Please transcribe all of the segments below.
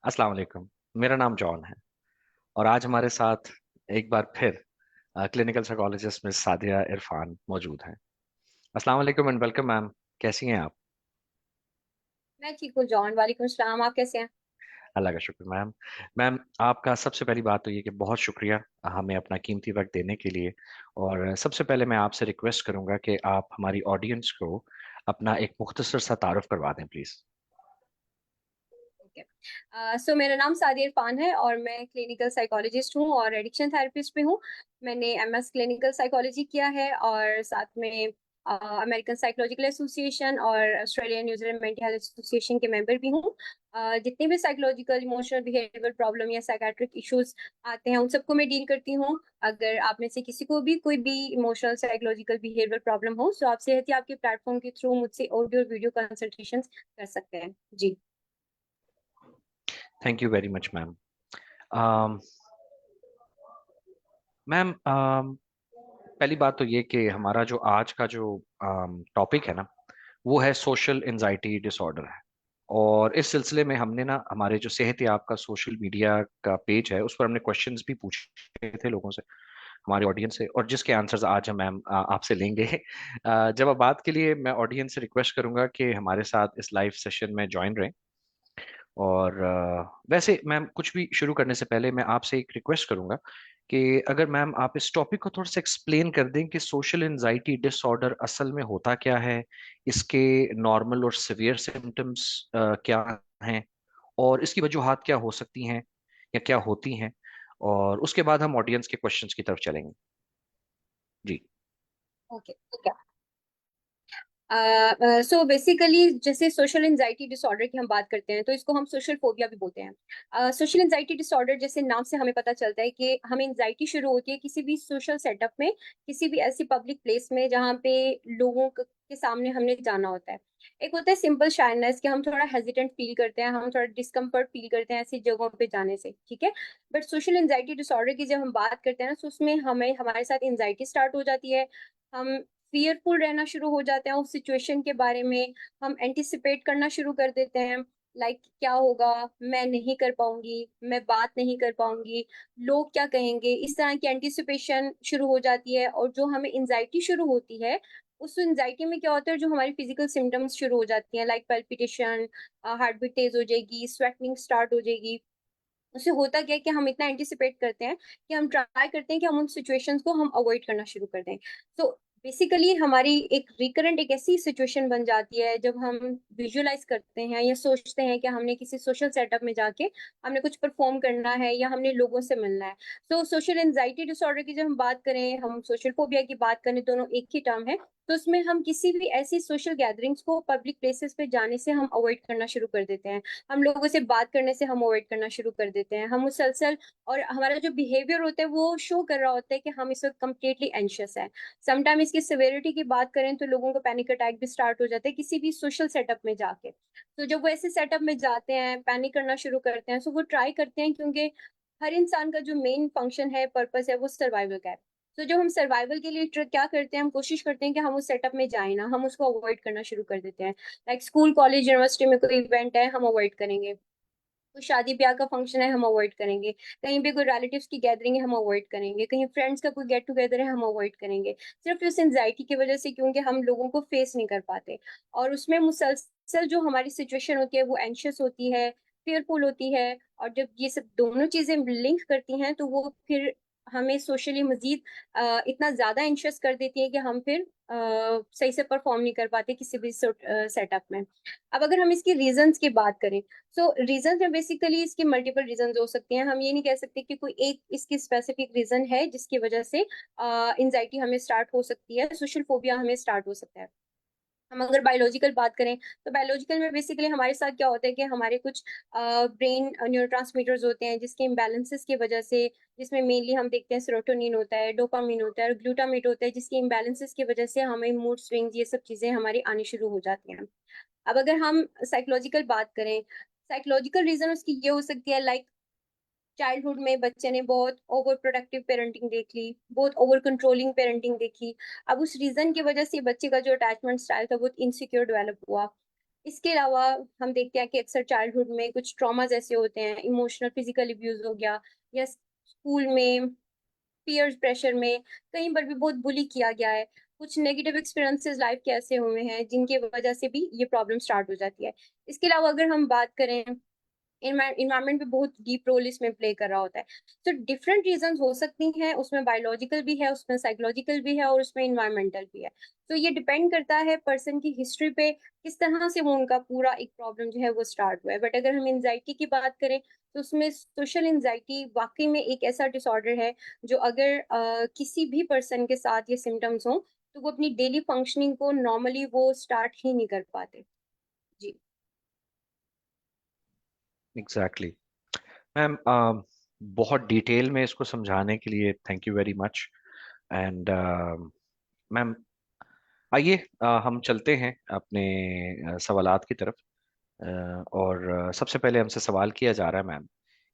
अस्सलाम वालेकुम। मेरा नाम जॉन है और आज हमारे साथ एक बार फिर clinical psychologist miss Sadia Irfan मौजूद हैं। अस्सलाम वालेकुम एंड वेलकम मैम। कैसी हैं आप? मैं ठीक हूँ जॉन। वालेकुम सलाम। आप कैसे हैं? अल्लाह का शुक्र मैम। मैम, आपका सबसे पहली बात तो ये कि बहुत शुक्रिया हमें अपना कीमती वक्त देने के लिए। और सबसे पहले मैं आपसे रिक्वेस्ट करूंगा कि आप हमारी ऑडियंस को अपना एक मुख्तसर सा तारुफ करवा दें प्लीज़। ओके। सो मेरा नाम सादिया इरफान है और मैं क्लिनिकल साइकोलॉजिस्ट हूँ और एडिक्शन थेरेपिस्ट भी हूँ। मैंने एमएस क्लिनिकल साइकोलॉजी किया है और साथ में अमेरिकन साइकोलॉजिकल एसोसिएशन और Australian New Zealand mental health association के मेंबर भी हूँ। जितने भी साइकोलॉजिकल इमोशनल बिहेवियर प्रॉब्लम या साइकेट्रिक इश्यूज आते हैं उन सबको मैं डील करती हूँ। अगर आप में से किसी को भी कोई भी इमोशनल साइकोलॉजिकल बिहेवियर प्रॉब्लम हो तो आप सेहत आपके प्लेटफॉर्म के थ्रू मुझसे ऑडियो और वीडियो कंसल्टेशन कर सकते हैं जी। Thank you very much ma'am. Ma'am, पहली बात तो ये कि हमारा जो आज का जो टॉपिक है ना, वो है सोशल एंजाइटी डिसऑर्डर है। और इस सिलसिले में हमने ना हमारे जो सेहत याब का सोशल मीडिया का पेज है उस पर हमने क्वेश्चंस भी पूछे थे लोगों से, हमारे ऑडियंस से, और जिसके आंसर्स आज हम मैम आपसे लेंगे। जवाबात के लिए मैं ऑडियंस से रिक्वेस्ट करूंगा कि हमारे साथ इस लाइव सेशन में ज्वाइन रहें। और वैसे मैम, कुछ भी शुरू करने से पहले मैं आपसे एक रिक्वेस्ट करूंगा कि अगर मैम आप इस टॉपिक को थोड़ा सा एक्सप्लेन कर दें कि सोशल एंजाइटी डिसऑर्डर असल में होता क्या है, इसके नॉर्मल और सिवियर सिम्टम्स क्या हैं, और इसकी वजूहात क्या हो सकती हैं या क्या होती हैं, और उसके बाद हम ऑडियंस के क्वेश्चंस की तरफ चलेंगे। जी। ओके। सो बेसिकली जैसे सोशल एंजाइटी डिसऑर्डर की हम बात करते हैं तो इसको हम सोशल फोबिया भी बोलते हैं। सोशल एंजाइटी डिसऑर्डर जैसे नाम से हमें पता चलता है कि हमें एंजाइटी शुरू होती है किसी भी सोशल सेटअप में, किसी भी ऐसी पब्लिक प्लेस में जहाँ पे के सामने हमने जाना होता है। एक होता है सिंपल शाइनेस कि हम थोड़ा हेजिटेंट फील करते हैं, हम थोड़ा डिस्कम्फर्ट फील करते हैं ऐसी जगहों पे जाने से, ठीक है। बट सोशल एंजाइटी डिसऑर्डर की जब हम बात करते हैं ना तो उसमें हमें हमारे साथ एंजाइटी स्टार्ट हो जाती है। हम फियरफुल रहना शुरू हो जाते हैं उस सिचुएशन के बारे में। हम एंटिसिपेट करना शुरू कर देते हैं, लाइक क्या होगा, मैं नहीं कर पाऊंगी, मैं बात नहीं कर पाऊंगी, लोग क्या कहेंगे, इस तरह की एंटिसिपेशन शुरू हो जाती है। और जो हमें एंजाइटी शुरू होती है उस एंजाइटी में क्या होता है, जो हमारी फिजिकल सिम्टम्स शुरू हो जाती हैं लाइक पैल्पिटेशन, हार्ट बीट तेज हो जाएगी, स्वेटिंग स्टार्ट हो जाएगी। उससे होता क्या है कि हम इतना एंटिसिपेट करते हैं कि हम ट्राई करते हैं कि हम उन सिचुएशंस को हम अवॉइड करना शुरू कर दें। तो बेसिकली हमारी एक रिकरेंट एक ऐसी सिचुएशन बन जाती है जब हम विजुअलाइज करते हैं या सोचते हैं कि हमने किसी सोशल सेटअप में जाके हमने कुछ परफॉर्म करना है या हमने लोगों से मिलना है। तो सोशल एंजाइटी डिसऑर्डर की जब हम बात करें, हम सोशल फोबिया की बात करें, दोनों एक ही टर्म है। तो उसमें हम किसी भी ऐसी सोशल गैदरिंग्स को पब्लिक प्लेसेस पे जाने से हम अवॉइड करना शुरू कर देते हैं। हम लोगों से बात करने से हम अवॉइड करना शुरू कर देते हैं। हम मुसलसल और हमारा जो बिहेवियर होता है वो शो कर रहा होता है कि हम इस वक्त कम्प्लीटली एंशियस है। समटाइम इसकी सिवेरिटी की बात करें तो लोगों को पैनिक अटैक भी स्टार्ट हो जाता है किसी भी सोशल सेटअप में जाके। तो जब वो ऐसे सेटअप में जाते हैं, पैनिक करना शुरू करते हैं, तो वो ट्राई करते हैं, क्योंकि हर इंसान का जो मेन फंक्शन है, पर्पस है, वो सर्वाइवल का है। तो जब हम सर्वाइवल के लिए क्या करते हैं, हम कोशिश करते हैं कि हम उस सेटअप में जाए ना, हम उसको अवॉइड करना शुरू कर देते हैं। लाइक स्कूल कॉलेज यूनिवर्सिटी में कोई इवेंट है हम अवॉइड करेंगे, कोई शादी ब्याह का फंक्शन है हम अवॉइड करेंगे, कहीं भी कोई रिलेटिव्स की गैदरिंग है हम अवॉइड करेंगे, कहीं फ्रेंड्स का कोई गेट टुगेदर है हम अवॉइड करेंगे। सिर्फ इस एंजाइटी की वजह से, क्योंकि हम लोगों को फेस नहीं कर पाते। और उसमें मुसलसल जो हमारी सिचुएशन होती है वो एंशियस होती है, फेयरफुल होती है। और जब ये सब दोनों चीजें लिंक करती हैं तो वो फिर हमें सोशली मजीद इतना ज्यादा एंशियस कर देती है कि हम फिर सही से परफॉर्म नहीं कर पाते किसी भी सेटअप में। अब अगर हम इसकी रीजंस की बात करें, सो रीजन है बेसिकली इसके मल्टीपल रीजन हो सकते हैं। हम ये नहीं कह सकते कि कोई एक इसकी स्पेसिफिक रीजन है जिसकी वजह से एंजाइटी हमें स्टार्ट हो सकती है, सोशल फोबिया हमें स्टार्ट हो सकता है। हम अगर बायोलॉजिकल बात करें तो बायोलॉजिकल में बेसिकली हमारे साथ क्या होता है कि हमारे कुछ ब्रेन न्यूरोट्रांसमीटर्स होते हैं जिसके इम्बैलेंसेस की वजह से, जिसमें मेनली हम देखते हैं सेरोटोनिन होता है, डोपामिन होता है और ग्लूटामेट होता है, जिसके इम्बैलेंसेस की वजह से हमें मूड स्विंग्स ये सब चीजें हमारी आनी शुरू हो जाती हैं। अब अगर हम साइकोलॉजिकल बात करें, साइकोलॉजिकल रीजन उसकी ये हो सकती है, लाइक चाइल्डहुड में बच्चे ने बहुत ओवर प्रोटेक्टिव पेरेंटिंग देख ली, बहुत ओवर कंट्रोलिंग पेरेंटिंग देखी। अब उस रीजन की वजह से बच्चे का जो अटैचमेंट स्टाइल था बहुत इनसिक्योर डेवलप हुआ। इसके अलावा हम देखते हैं कि अक्सर चाइल्डहुड में कुछ ट्रॉमाज ऐसे होते हैं, इमोशनल फिजिकल अब्यूज हो गया, या स्कूल में पीयर प्रेशर में कहीं पर भी बहुत बुली किया गया है। कुछ नेगेटिव एक्सपीरियंसेस लाइफ के ऐसे हुए हैं जिनकी वजह से भी ये प्रॉब्लम स्टार्ट हो जाती है। इसके अलावा अगर हम बात करें, इन्वायरमेंट भी बहुत डीप रोल इसमें प्ले कर रहा होता है। तो डिफरेंट रीजंस हो सकती हैं, उसमें बायोलॉजिकल भी है, उसमें साइकोलॉजिकल भी है, और उसमें इन्वायरमेंटल भी है। तो ये डिपेंड करता है पर्सन की हिस्ट्री पे, किस तरह से वो उनका पूरा एक प्रॉब्लम जो है वो स्टार्ट हुआ है। बट अगर हम एंजाइटी की बात करें, तो उसमें सोशल एंजाइटी वाकई में एक ऐसा डिसऑर्डर है जो अगर किसी भी पर्सन के साथ ये सिम्टम्स हो, तो वो अपनी डेली फंक्शनिंग को नॉर्मली वो स्टार्ट ही नहीं कर पाते। जी। एग्जैक्टली मैम, बहुत डिटेल में इसको समझाने के लिए thank you very much. And ma'am, आइए हम चलते हैं अपने सवालात की तरफ। और सबसे पहले हमसे सवाल किया जा रहा है मैम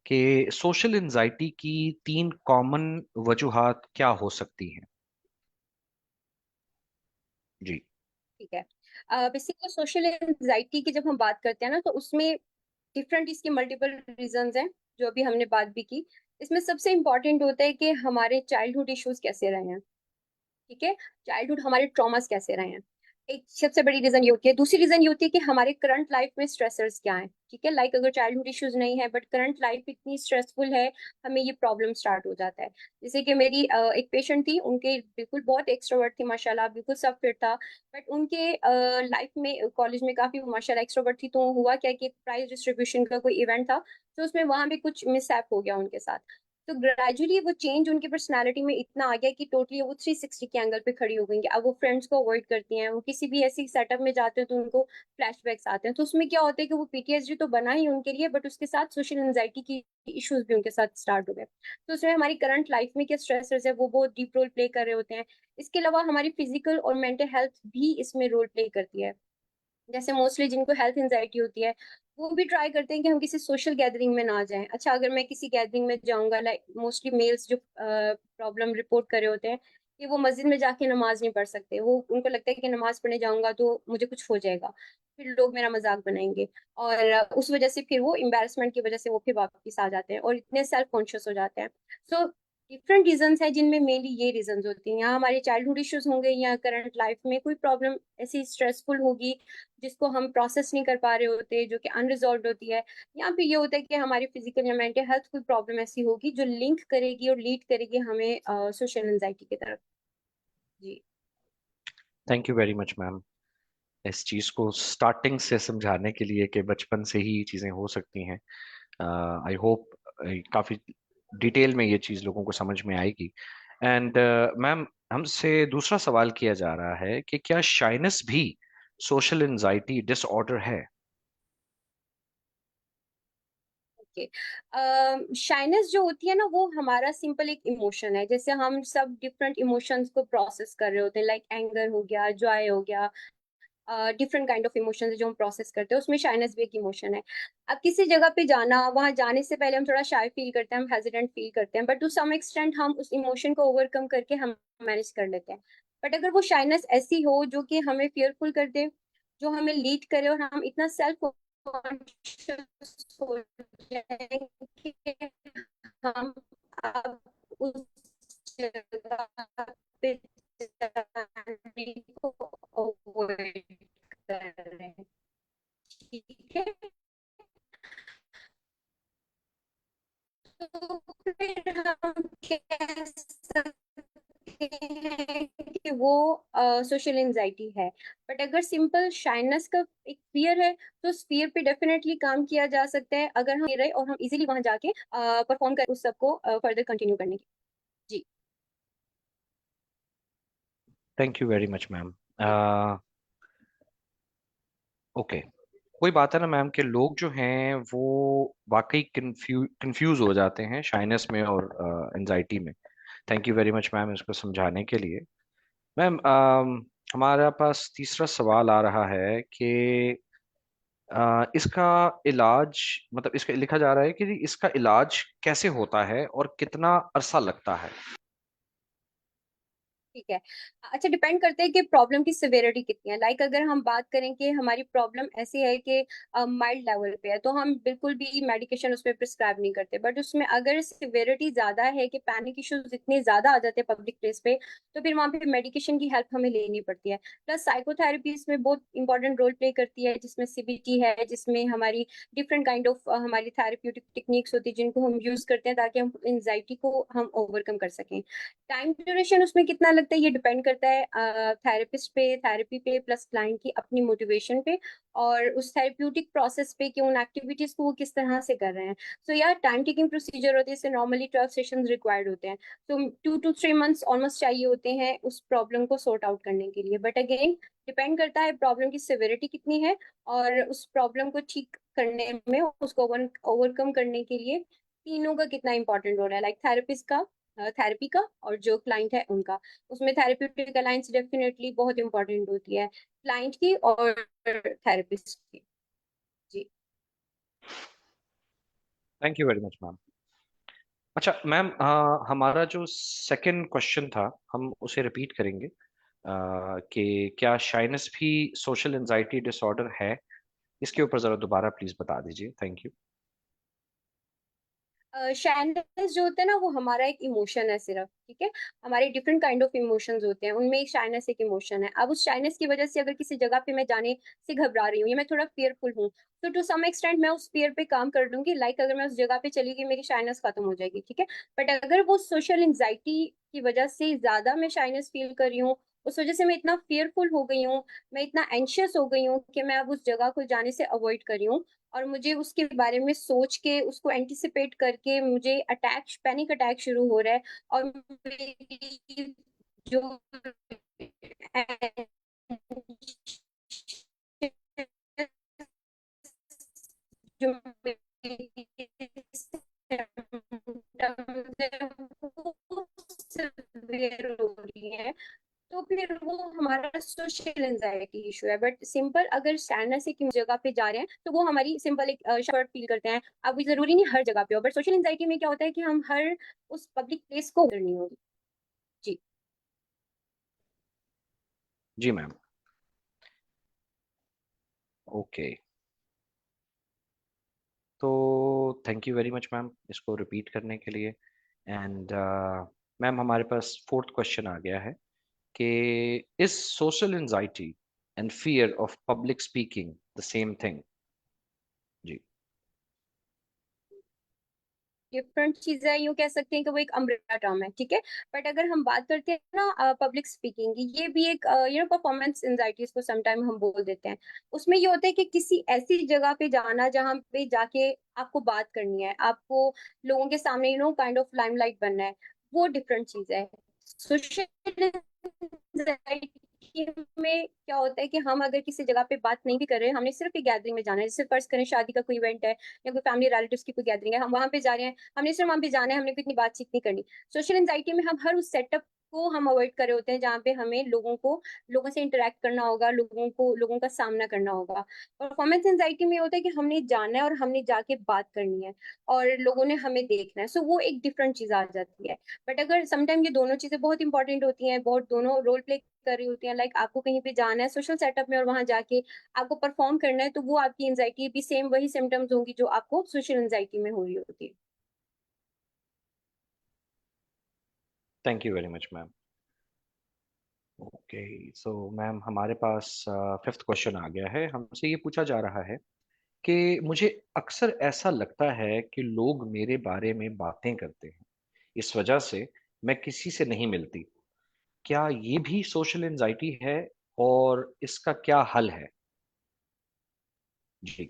कि सोशल एंजाइटी की तीन कॉमन वजूहात क्या हो सकती हैं। जी। ठीक है। बेसिकली सोशल एंजाइटी की जब हम बात करते हैं ना, तो उसमें डिफरेंट इसके मल्टीपल रीजंस हैं, जो अभी हमने बात भी की। इसमें सबसे इंपॉर्टेंट होता है कि हमारे चाइल्डहुड इश्यूज कैसे रहे हैं। ठीक है। चाइल्डहुड हमारे ट्रॉमास कैसे रहे हैं, एक सबसे बड़ी रीजन ये होती है। दूसरी रीजन ये होती है कि हमारे करंट लाइफ में स्ट्रेसर्स क्या हैं। ठीक है, लाइक अगर चाइल्डहुड इश्यूज नहीं है बट करंट लाइफ इतनी स्ट्रेसफुल है, हमें ये प्रॉब्लम स्टार्ट हो जाता है। जैसे कि मेरी एक पेशेंट थी, उनके बिल्कुल बहुत एक्सट्रोवर्ट थी माशाल्लाह, बिल्कुल सब फिट था। बट उनके लाइफ में कॉलेज में काफी माशाल्लाह एक्सट्रोवर्ट थी, तो हुआ क्या कि एक प्राइज डिस्ट्रीब्यूशन का कोई इवेंट था, तो उसमें वहां भी कुछ मिसहैप हो गया उनके साथ। तो ग्रेजुअली वो चेंज उनकी पर्सनालिटी में इतना आ गया कि टोटली वो 360 के एंगल पे खड़ी हो गई है। अब वो फ्रेंड्स को अवॉइड करती हैं, वो किसी भी ऐसी सेटअप में जाते हैं तो उनको फ्लैशबैक्स आते हैं। तो उसमें क्या होता है कि वो पीटीएसडी तो बना ही उनके लिए, बट उसके साथ सोशल एंजाइटी की इश्यूज भी उनके साथ स्टार्ट हो गए। तो उसमें हमारी करंट लाइफ में क्या स्ट्रेसर्स है वो बहुत डीप रोल प्ले कर रहे होते हैं। इसके अलावा हमारी फिजिकल और मेंटल हेल्थ भी इसमें रोल प्ले करती है। जैसे मोस्टली जिनको हेल्थ एंजाइटी होती है, वो भी ट्राई करते हैं कि हम किसी सोशल गैदरिंग में ना जाएं। अच्छा, अगर मैं किसी गैदरिंग में जाऊंगा, लाइक मोस्टली मेल्स जो प्रॉब्लम रिपोर्ट कर रहे होते हैं कि वो मस्जिद में जाके नमाज नहीं पढ़ सकते। वो उनको लगता है कि नमाज पढ़ने जाऊंगा तो मुझे कुछ हो जाएगा, फिर लोग मेरा मजाक बनाएंगे, और उस वजह से फिर वो एम्बेरसमेंट की वजह से वो फिर वापस आ जाते हैं और इतने सेल्फ कॉन्शियस हो जाते हैं। सो डिफरेंट रीजंस हैं जिनमें मेनली ये रीजंस होती हैं। यहाँ हमारे चाइल्डहुड इश्यूज होंगे या करंट लाइफ में कोई प्रॉब्लम ऐसी स्ट्रेसफुल होगी जिसको हम प्रोसेस नहीं कर पा रहे होते, जो कि अनरिजॉल्व होती है। यहाँ पे ये होता है कि हमारी फिजिकल या मेंटल हेल्थ कोई प्रॉब्लम ऐसी होगी जो लिंक करेगी और लीड करेगी हमें सोशल एंजाइटी की तरफ। जी। Thank you very much ma'am, इस चीज़ को स्टार्टिंग से समझाने के लिए कि बचपन से ही चीज़ें हो सकती हैं। आई होप काफ़ी डिटेल में ये चीज़ लोगों को समझ में आएगी। एंड मैम, हमसे दूसरा सवाल किया जा रहा है कि क्या शाइनेस भी सोशल एंजाइटी डिसऑर्डर है। ओके। शाइनेस जो होती है ना, वो हमारा सिंपल एक इमोशन है। जैसे हम सब डिफरेंट इमोशंस को प्रोसेस कर रहे होते हैं, लाइक एंगर हो गया, जॉय हो गया, डिफरेंट काइंड ऑफ इमोशंस जो हम प्रोसेस करते हैं, उसमें शाइनेस भी एक इमोशन है। अब किसी जगह पे जाना, वहां जाने से पहले हम थोड़ा शाय फील करते हैं, हम हेजिडेंट फील करते हैं, बट टू सम एक्सटेंट हम उस इमोशन को ओवरकम करके हम मैनेज कर लेते हैं। बट अगर वो शाइनेस ऐसी हो जो कि हमें फियरफुल कर दे, जो हमें लीड करे, और हम इतना सेल्फ कॉन्शियस हो जाए कि हम अब उस जगह पे जाने को अवॉइड कर रहे हैं। ठीक है। तो फिर हम कह सकते हैं कि वो सोशल एंजाइटी है। बट अगर सिंपल शाइनेस का एक फियर है, तो उस फियर पे डेफिनेटली काम किया जा सकता है, अगर हम रहे और हम इजीली वहां जाके परफॉर्म कर उस सबको फर्दर कंटिन्यू करने की। जी। Thank you very much ma'am. Okay, कोई बात है ना मैम कि लोग जो हैं वो वाकई कंफ्यूज हो जाते हैं शाइनेस में और एंजाइटी में। Thank you very much ma'am इसको समझाने के लिए। मैम, हमारे पास तीसरा सवाल आ रहा है कि इसका इलाज, मतलब इसका लिखा जा रहा है कि इसका इलाज कैसे होता है और कितना अरसा लगता है। ठीक है। अच्छा, डिपेंड करता है कि प्रॉब्लम की सिवियरिटी कितनी है। अगर हम बात करें कि हमारी प्रॉब्लम ऐसी है कि माइल्ड लेवल पे है, तो हम बिल्कुल भी मेडिकेशन उसमें प्रिस्क्राइब नहीं करते। बट उसमें अगर सिवियरिटी ज्यादा है कि पैनिक इश्यूज इतने ज्यादा आ जाते हैं पब्लिक प्लेस पे, तो फिर वहाँ पे मेडिकेशन की हेल्प हमें लेनी पड़ती है। प्लस साइकोथेरेपी इसमें बहुत इंपॉर्टेंट रोल प्ले करती है, जिसमें सीबीटी है, जिसमें हमारी डिफरेंट काइंड ऑफ हमारी थेरेप्यूटिक टेक्निक्स होती है जिनको हम यूज करते हैं ताकि हम एंजाइटी को हम ओवरकम कर सकें। टाइम ड्यूरेशन उसमें कितना लगता है ये डिपेंड करता है थेरेपिस्ट पे, थेरेपी पे, प्लस क्लाइंट की अपनी मोटिवेशन पे, और उस थेरेप्यूटिक प्रोसेस पे कि उन एक्टिविटीज को वो किस तरह से कर रहे हैं। सो यार, टाइम टेकिंग प्रोसीजर होते हैं, इससे नॉर्मली 12 सेशंस रिक्वायर्ड होते हैं। तो 2 to 3 मंथ्स ऑलमोस्ट चाहिए होते हैं उस प्रॉब्लम को सॉर्ट आउट करने के लिए। बट अगेन, डिपेंड करता है प्रॉब्लम की सिवियरिटी कितनी है, और उस प्रॉब्लम को ठीक करने में, उसको ओवरकम करने के लिए तीनों का कितना इंपॉर्टेंट रोल है। थेरेपिस्ट का, थेरेपी का, और जो क्लाइंट है उनका। उसमें थेरेप्यूटिक अलायंस डेफिनेटली बहुत इंपॉर्टेंट होती है, क्लाइंट की और थेरेपिस्ट की। जी। Thank you very much ma'am. अच्छा मैम, हमारा जो सेकंड क्वेश्चन था हम उसे रिपीट करेंगे, कि क्या शाइनेस भी सोशल एंजाइटी डिसऑर्डर है? इसके ऊपर जरा दोबारा प्लीज बता दीजिए। Thank you. शाइनेस जो होता है ना, वो हमारा एक इमोशन है सिर्फ, ठीक है। हमारे डिफरेंट काइंड ऑफ इमोशंस होते हैं, उनमें एक शाइनेस एक इमोशन है। अब उस शाइनेस की वजह से अगर किसी जगह पे मैं जाने से घबरा रही हूँ, या मैं थोड़ा फियरफुल हूँ, तो टू सम एक्सटेंट मैं उस फियर पे काम कर लूंगी। अगर मैं उस जगह पे चली गई, मेरी शाइनेस खत्म हो जाएगी, ठीक है। बट अगर वो सोशल एंजाइटी की वजह से ज्यादा मैं शाइनेस फील कर रही हूँ, उस वजह से मैं इतना फियरफुल हो गई हूँ, मैं इतना एंशियस हो गई हूँ कि मैं अब उस जगह को जाने से अवॉइड कर रही हूँ, और मुझे उसके बारे में सोच के, उसको एंटिसिपेट करके मुझे अटैक, पैनिक अटैक शुरू हो रहा है। और मेरी जो जो सिवियर हो रही है, तो फिर वो हमारा सोशल एंजाइटी इशू है। बट सिंपल अगर स्टैंडर्ड से किसी जगह पे जा रहे हैं, तो वो हमारी सिंपल एक शर्ट फील करते हैं। अब ये जरूरी नहीं हर जगह पे हो, बट सोशल एंजाइटी में क्या होता है कि हम हर उस पब्लिक प्लेस को करनी होगी। जी। जी मैम। ओके। तो thank you very much ma'am इसको रिपीट करने के लिए। एंड मैम, हमारे पास फोर्थ क्वेश्चन आ गया है कि is social anxiety and fear of public speaking the same thing? जी। डिफरेंट चीजें यूं कह सकते हैं कि वो एक अम्ब्रेला टर्म है, ठीक है। बट अगर हम बात करते हैं ना पब्लिक स्पीकिंग की, ये भी एक परफॉर्मेंस एंजाइटी इसको समटाइम हम बोल देते हैं। उसमें ये होता है कि किसी ऐसी जगह पे जाना जहाँ पे जाके आपको बात करनी है, आपको लोगों के सामने काइंड ऑफ लाइमलाइट बनना है, वो डिफरेंट चीज है। सोशल एंजाइटी में क्या होता है कि हम अगर किसी जगह पे बात नहीं भी कर रहे हैं, हमने सिर्फ एक गैदरिंग में जाना है, जैसे फर्ज करें शादी का कोई इवेंट है, या कोई फैमिली रिलेटिव्स की कोई गैदरिंग है, हम वहां पे जा रहे हैं, हमने सिर्फ वहां पे जाना है, हमने कोई इतनी बातचीत नहीं करनी। सोशल एंजाइटी में हम हर उस सेटअप को हम अवॉइड कर रहे होते हैं जहाँ पे हमें लोगों से इंटरेक्ट करना होगा, लोगों का सामना करना होगा। परफॉर्मेंस एंजाइटी में होता है कि हमने जाना है और हमने जाके बात करनी है, और लोगों ने हमें देखना है। सो वो एक डिफरेंट चीज आ जाती है। बट अगर समटाइम ये दोनों चीजें बहुत इंपॉर्टेंट होती हैं, बहुत दोनों रोल प्ले कर रही होती हैं, आपको कहीं पे जाना है सोशल सेटअप में और वहां जाके आपको परफॉर्म करना है, तो वो आपकी एंजाइटी भी सेम वही सिम्टम्स होंगी जो आपको सोशल एंजाइटी में हो रही होती है। Thank you very much ma'am. Okay. So ma'am, हमारे पास फिफ्थ क्वेश्चन आ गया है। हमसे ये पूछा जा रहा है कि मुझे अक्सर ऐसा लगता है कि लोग मेरे बारे में बातें करते हैं, इस वजह से मैं किसी से नहीं मिलती। क्या ये भी सोशल एंजाइटी है और इसका क्या हल है? जी।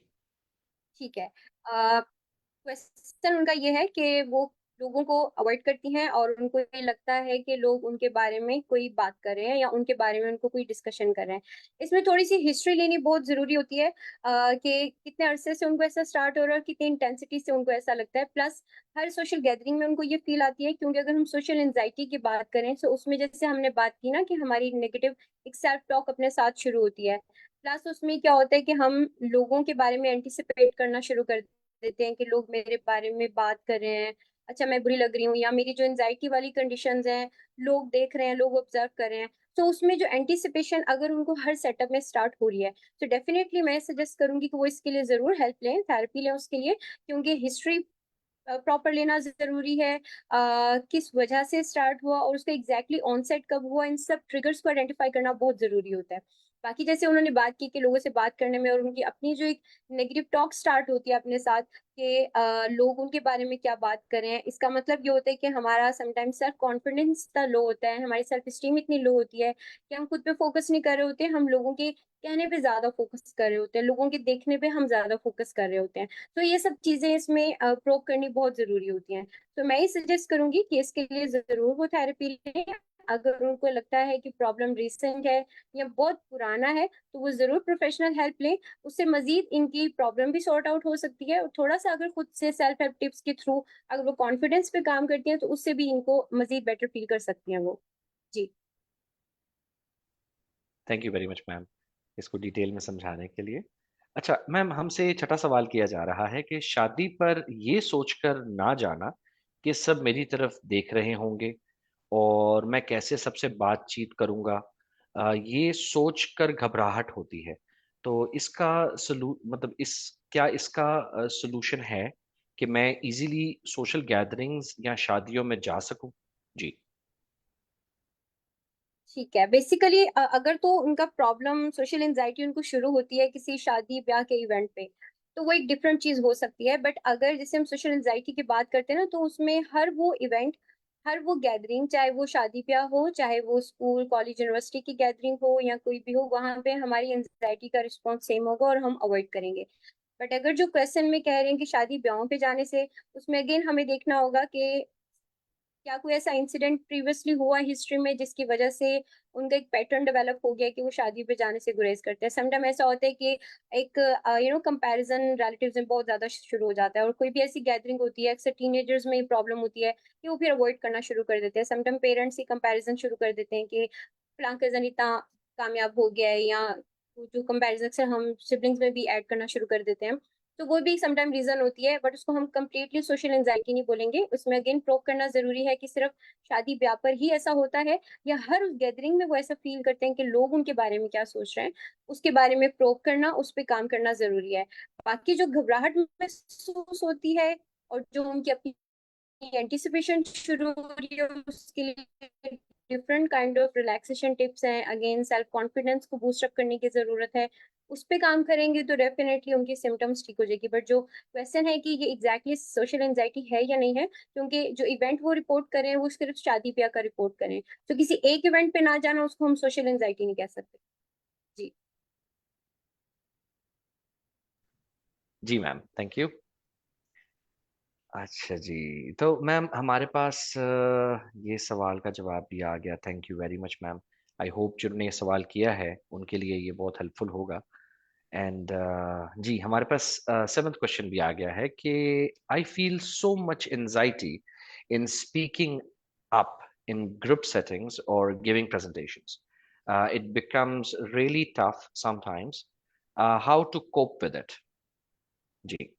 ठीक है। क्वेश्चन उनका ये है कि वो लोगों को अवॉइड करती हैं, और उनको ये लगता है कि लोग उनके बारे में कोई बात कर रहे हैं, या उनके बारे में उनको कोई डिस्कशन कर रहे हैं। इसमें थोड़ी सी हिस्ट्री लेनी बहुत जरूरी होती है, कि कितने अरसे से उनको ऐसा स्टार्ट हो रहा है और कितनी इंटेंसिटी से उनको ऐसा लगता है। प्लस हर सोशल गैदरिंग में उनको ये फील आती है, क्योंकि अगर हम सोशल एंजाइटी की बात करें, तो उसमें जैसे हमने बात की ना कि हमारी नेगेटिव एक सेल्फ टॉक अपने साथ शुरू होती है। प्लस उसमें क्या होता है कि हम लोगों के बारे में एंटिसिपेट करना शुरू कर देते हैं कि लोग मेरे बारे में बात कर रहे हैं, अच्छा मैं बुरी लग रही हूँ, या मेरी जो एंजाइटी वाली कंडीशंस हैं, लोग देख रहे हैं, लोग ऑब्जर्व कर रहे हैं, तो उसमें जो एंटिसिपेशन अगर उनको हर सेटअप में स्टार्ट हो रही है, तो डेफिनेटली मैं सजेस्ट करूंगी कि वो इसके लिए जरूर हेल्प लें, थेरेपी लें उसके लिए, क्योंकि हिस्ट्री प्रॉपर लेना जरूरी है, किस वजह से स्टार्ट हुआ और उसका एग्जैक्टली ऑनसेट कब हुआ, इन सब ट्रिगर्स को आइडेंटिफाई करना बहुत जरूरी होता है। बाकी जैसे उन्होंने बात की कि लोगों से बात करने में और उनकी अपनी जो एक नेगेटिव टॉक स्टार्ट होती है अपने साथ, कि लोग उनके बारे में क्या बात कर रहे हैं, इसका मतलब ये होता है कि हमारा समटाइम्स सेल्फ कॉन्फिडेंस इतना लो होता है, हमारी सेल्फ स्टीम इतनी लो होती है कि हम खुद पे फोकस नहीं कर रहे होते, हम लोगों के कहने पे ज्यादा फोकस कर रहे होते हैं, लोगों के देखने पे हम ज्यादा फोकस कर रहे होते हैं। तो ये सब चीजें इसमें प्रोव करनी बहुत जरूरी होती हैं। तो मैं ही सजेस्ट करूंगी कि इसके लिए जरूर वो थेरेपी लें। अगर उनको लगता है कि प्रॉब्लम रिसेंट है या बहुत पुराना है, तो वो जरूर प्रोफेशनल हेल्प लें। उससे मजीद इनकी प्रॉब्लम भी सॉर्ट आउट हो सकती है, और थोड़ा सा अगर खुद से सेल्फ हेल्प टिप्स के थ्रू अगर वो कॉन्फिडेंस पे काम करती हैं, तो उससे भी इनको मजीद बेटर फील कर सकती हैं वो। जी। Thank you very much ma'am, इसको डिटेल में समझाने के लिए। अच्छा मैम, हमसे छठा सवाल किया जा रहा है कि शादी पर ये सोचकर ना जाना कि सब मेरी तरफ देख रहे होंगे और मैं कैसे सबसे बातचीत करूंगा, ये सोच कर घबराहट होती है। तो इसका मतलब इस क्या इसका सलूशन है कि मैं इजीली सोशल गैदरिंग्स या शादियों में जा सकूं? जी। ठीक है, बेसिकली अगर तो उनका प्रॉब्लम सोशल एंजाइटी उनको शुरू होती है किसी शादी ब्याह के इवेंट पे, तो वो एक डिफरेंट चीज हो सकती है। बट अगर जैसे हम सोशल एंजाइटी की बात करते हैं ना, तो उसमें हर वो इवेंट, हर वो गैदरिंग, चाहे वो शादी ब्याह हो, चाहे वो स्कूल कॉलेज यूनिवर्सिटी की गैदरिंग हो या कोई भी हो, वहां पे हमारी एंजाइटी का रिस्पॉन्स सेम होगा और हम अवॉइड करेंगे। बट अगर जो क्वेश्चन में कह रहे हैं कि शादी ब्याहों पे जाने से, उसमें अगेन हमें देखना होगा कि क्या कोई ऐसा इंसिडेंट प्रीवियसली हुआ हिस्ट्री में जिसकी वजह से उनका एक पैटर्न डेवलप हो गया कि वो शादी पे जाने से गुरेज करते हैं। समटाइम ऐसा होता है कि एक कंपैरिजन रिलेटिव्स में बहुत ज्यादा शुरू हो जाता है, और कोई भी ऐसी गैदरिंग होती है, अक्सर टीनेजर्स में प्रॉब्लम होती है कि वो फिर अवॉइड करना शुरू कर देते हैं। समटाइम पेरेंट्स ही कंपैरिजन शुरू कर देते हैं कि फलां कजन इतना कामयाब हो गया है, या जो कंपैरिजन अक्सर हम सिबलिंग्स में भी ऐड करना शुरू कर देते हैं। तो वो भी समटाइम रीजन होती है, बट उसको हम कंप्लीटली सोशल एंजाइटी नहीं बोलेंगे। उसमें अगेन प्रूव करना जरूरी है कि सिर्फ शादी ब्याह पर ही ऐसा होता है, या हर उस गैदरिंग में वो ऐसा फील करते हैं कि लोग उनके बारे में क्या सोच रहे हैं, उसके बारे में प्रूव करना, उस पर काम करना जरूरी है। बाकी जो घबराहट महसूस होती है और जो उनकी अपनी एंटिसिपेशन शुरू हो रही है, उसके लिए different kind of relaxation tips हैं। अगेन सेल्फ कॉन्फिडेंस को बूस्ट अप करने की जरूरत है, उस पे काम करेंगे तो डेफिनेटली उनकी सिम्टम्स ठीक हो जाएगी। बट जो क्वेश्चन है कि ये एग्जैक्टली सोशल एंजाइटी है या नहीं है, क्योंकि जो इवेंट वो रिपोर्ट करें वो सिर्फ शादी ब्याह का रिपोर्ट करें, तो किसी एक इवेंट पे ना जाना उसको हम सोशल एंजाइटी नहीं कह सकते। जी। जी मैम, थैंक यू। अच्छा जी, तो मैम हमारे पास ये सवाल का जवाब भी आ गया। Thank you very much ma'am. I hope जिन्होंने ये सवाल किया है उनके लिए ये बहुत हेल्पफुल होगा। एंड जी, हमारे पास सेवन्थ क्वेश्चन भी आ गया है कि I feel so much anxiety in speaking up in group settings और giving presentations, it becomes really tough sometimes, how to cope with it? जी।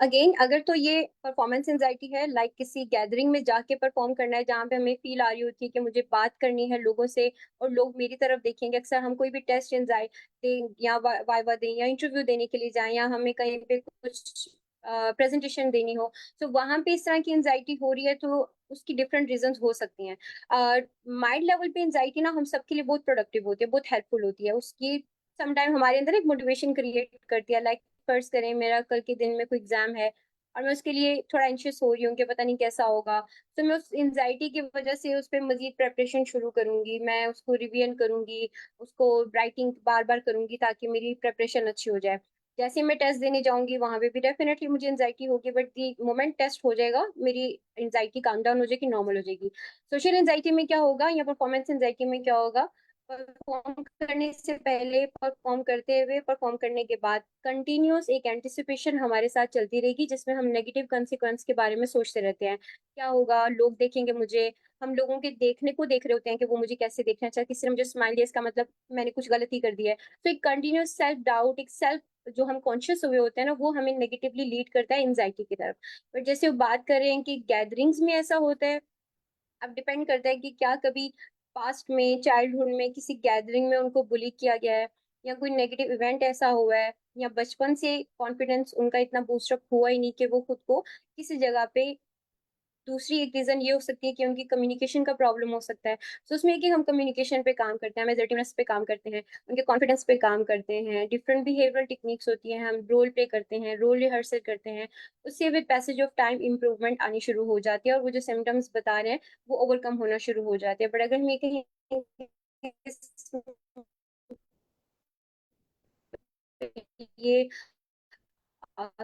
अगेन अगर तो ये परफॉर्मेंस एंजाइटी है, लाइक किसी गैदरिंग में जाके परफॉर्म करना है जहाँ पे हमें फील आ रही होती है कि मुझे बात करनी है लोगों से और लोग मेरी तरफ देखेंगे। अक्सर हम कोई भी टेस्ट एंजाइटी दें या वाइवा दें या इंटरव्यू देने के लिए जाएं, या हमें कहीं पे कुछ प्रेजेंटेशन देनी हो, तो वहां पे इस तरह की एंजाइटी हो रही है, तो उसकी डिफरेंट रीजंस हो सकती हैं। माइंड लेवल पे एंजाइटी ना हम सबके लिए बहुत प्रोडक्टिव होती है, बहुत हेल्पफुल होती है। उसकी समटाइम हमारे अंदर एक मोटिवेशन क्रिएट करती है। लाइक फर्ज करें मेरा कल के दिन में कोई एग्जाम है और मैं उसके लिए थोड़ा एंशियस हो रही हूँ कि पता नहीं कैसा होगा, तो मैं उस एंजाइटी की वजह से उस पर मजीद प्रेपरेशन शुरू करूंगी, मैं उसको रिवीजन करूंगी, उसको राइटिंग बार बार करूंगी ताकि मेरी प्रेपरेशन अच्छी हो जाए। जैसे ही मैं टेस्ट देने जाऊंगी वहां पे भी डेफिनेटली मुझे एंजाइटी होगी, बट दी मोमेंट टेस्ट हो जाएगा मेरी एंजाइटी काम डाउन हो जाएगी, नॉर्मल हो जाएगी। सोशल एंजाइटी में क्या होगा या परफॉर्मेंस एंजाइटी में क्या होगा, परफॉर्म करने से पहले, परफॉर्म करते हुए, परफॉर्म करने के बाद कंटिन्यूअस एक एंटिसिपेशन हमारे साथ चलती रहेगी, जिसमें हम नेगेटिव कंसिक्वेंस के बारे में सोचते रहते हैं। क्या होगा, लोग देखेंगे मुझे, हम लोगों के देखने को देख रहे होते हैं कि वो मुझे कैसे देखना चाहे, किसी ने मुझे स्माइल दिया इसका मतलब मैंने कुछ गलती कर दी है। तो एक कंटिन्यूअस सेल्फ डाउट, एक सेल्फ जो हम कॉन्शियस हुए होते हैं ना, वो हमें नेगेटिवली लीड करता है एंजाइटी की तरफ। बट जैसे वो बात कर रहे हैं कि गैदरिंग्स में ऐसा होता है, अब डिपेंड करता है कि क्या कभी पास्ट में, चाइल्डहुड में किसी गैदरिंग में उनको बुली किया गया है, या कोई नेगेटिव इवेंट ऐसा हुआ है, या बचपन से कॉन्फिडेंस उनका इतना बूस्टअप हुआ ही नहीं कि वो खुद को किसी जगह पे। दूसरी एक रीजन ये हो सकती है कि उनकी कम्युनिकेशन का प्रॉब्लम हो सकता है। तो उसमें कि हम कम्युनिकेशन पे काम करते हैं, हम assertiveness पे काम करते हैं, उनके कॉन्फिडेंस पे काम करते हैं, डिफरेंट बिहेवियरल टेक्निक्स होती हैं, हम रोल प्ले करते हैं, रोल रिहर्सल करते हैं। उससे with passage of time improvement आनी शुरू हो जाती है, और वो जो सिम्टम्स बता रहे हैं वो ओवरकम होना शुरू हो जाते हैं। बट अगर हम ये कहीं ये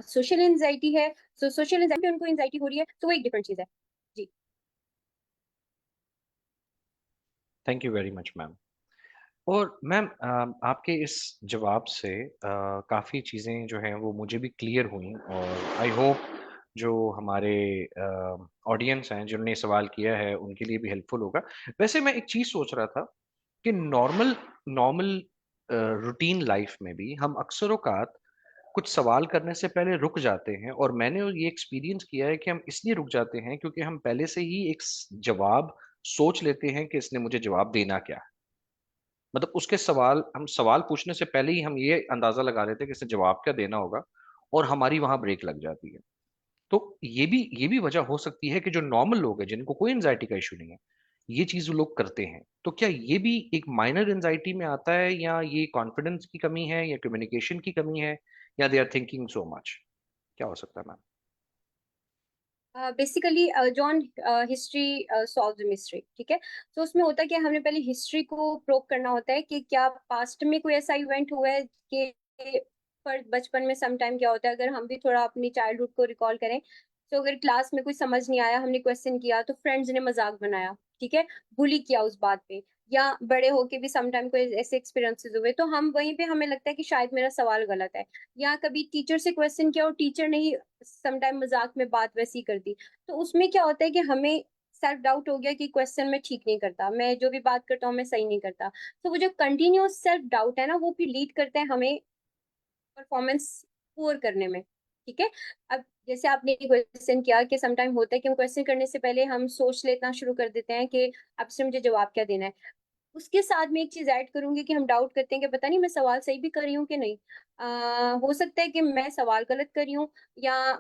सोशल एंजाइटी है, तो सोशल एंजाइटी उनको एंजाइटी हो रही है, तो वो एक डिफरेंट चीज है। जी। Thank you very much ma'am. और मैम आपके इस जवाब से काफ़ी चीज़ें जो हैं वो मुझे भी क्लियर हुई, और आई होप जो हमारे ऑडियंस हैं जिन्होंने सवाल किया है उनके लिए भी हेल्पफुल होगा। वैसे मैं एक चीज़ सोच रहा था कि नॉर्मल नॉर्मल रूटीन लाइफ में भी हम अक्सर औकात कुछ सवाल करने से पहले रुक जाते हैं, और मैंने ये एक्सपीरियंस किया है कि हम इसलिए रुक जाते हैं क्योंकि हम पहले से ही एक जवाब सोच लेते हैं कि इसने मुझे जवाब देना क्या है। मतलब उसके सवाल, हम सवाल पूछने से पहले ही हम ये अंदाजा लगा लेते हैं कि इससे जवाब क्या देना होगा, और हमारी वहां ब्रेक लग जाती है। तो ये भी वजह हो सकती है कि जो नॉर्मल लोग हैं जिनको कोई एंजाइटी का इशू नहीं है, ये चीज वो लोग करते हैं। तो क्या ये भी एक माइनर एंजाइटी में आता है, या ये कॉन्फिडेंस की कमी है, या कम्युनिकेशन की कमी है, या they are thinking so much? क्या हो सकता है ma'am? Basically John history solve the mystery, ठीक है। तो उसमें होता है कि हमने पहले हिस्ट्री को प्रोब करना होता है कि क्या पास्ट में कोई ऐसा इवेंट हुआ है कि, पर बचपन में सम टाइम क्या होता है, अगर हम भी थोड़ा अपनी चाइल्डहुड को रिकॉल करें, तो अगर क्लास में कुछ समझ नहीं आया, हमने क्वेश्चन किया तो फ्रेंड्स ने मजाक बनाया, ठीक है, बुली किया उस बात पे, या बड़े होके भी सम टाइम कोई ऐसे एक्सपीरियंसेस हुए, तो हम वहीं पे हमें लगता है कि शायद मेरा सवाल गलत है। या कभी टीचर से क्वेश्चन किया और टीचर ने ही सम टाइम मजाक में बात वैसी कर दी, तो उसमें क्या होता है कि हमें सेल्फ डाउट हो गया कि क्वेश्चन मैं ठीक नहीं करता, मैं जो भी बात करता हूँ मैं सही नहीं करता। तो वो जो कंटिन्यूअस सेल्फ डाउट है ना, वो भी लीड करते हैं हमें परफॉर्मेंस पुअर करने में, ठीक है। अब जैसे आपने क्वेश्चन किया कि सम टाइम होता है कि हम क्वेश्चन करने से पहले हम सोच लेना शुरू कर देते हैं कि अब से मुझे जवाब क्या देना है। उसके साथ में एक चीज ऐड करूंगी कि हम डाउट करते हैं कि पता नहीं मैं सवाल सही भी कर रही हूँ कि नहीं। हो सकता है कि मैं सवाल गलत कर रही हूँ, या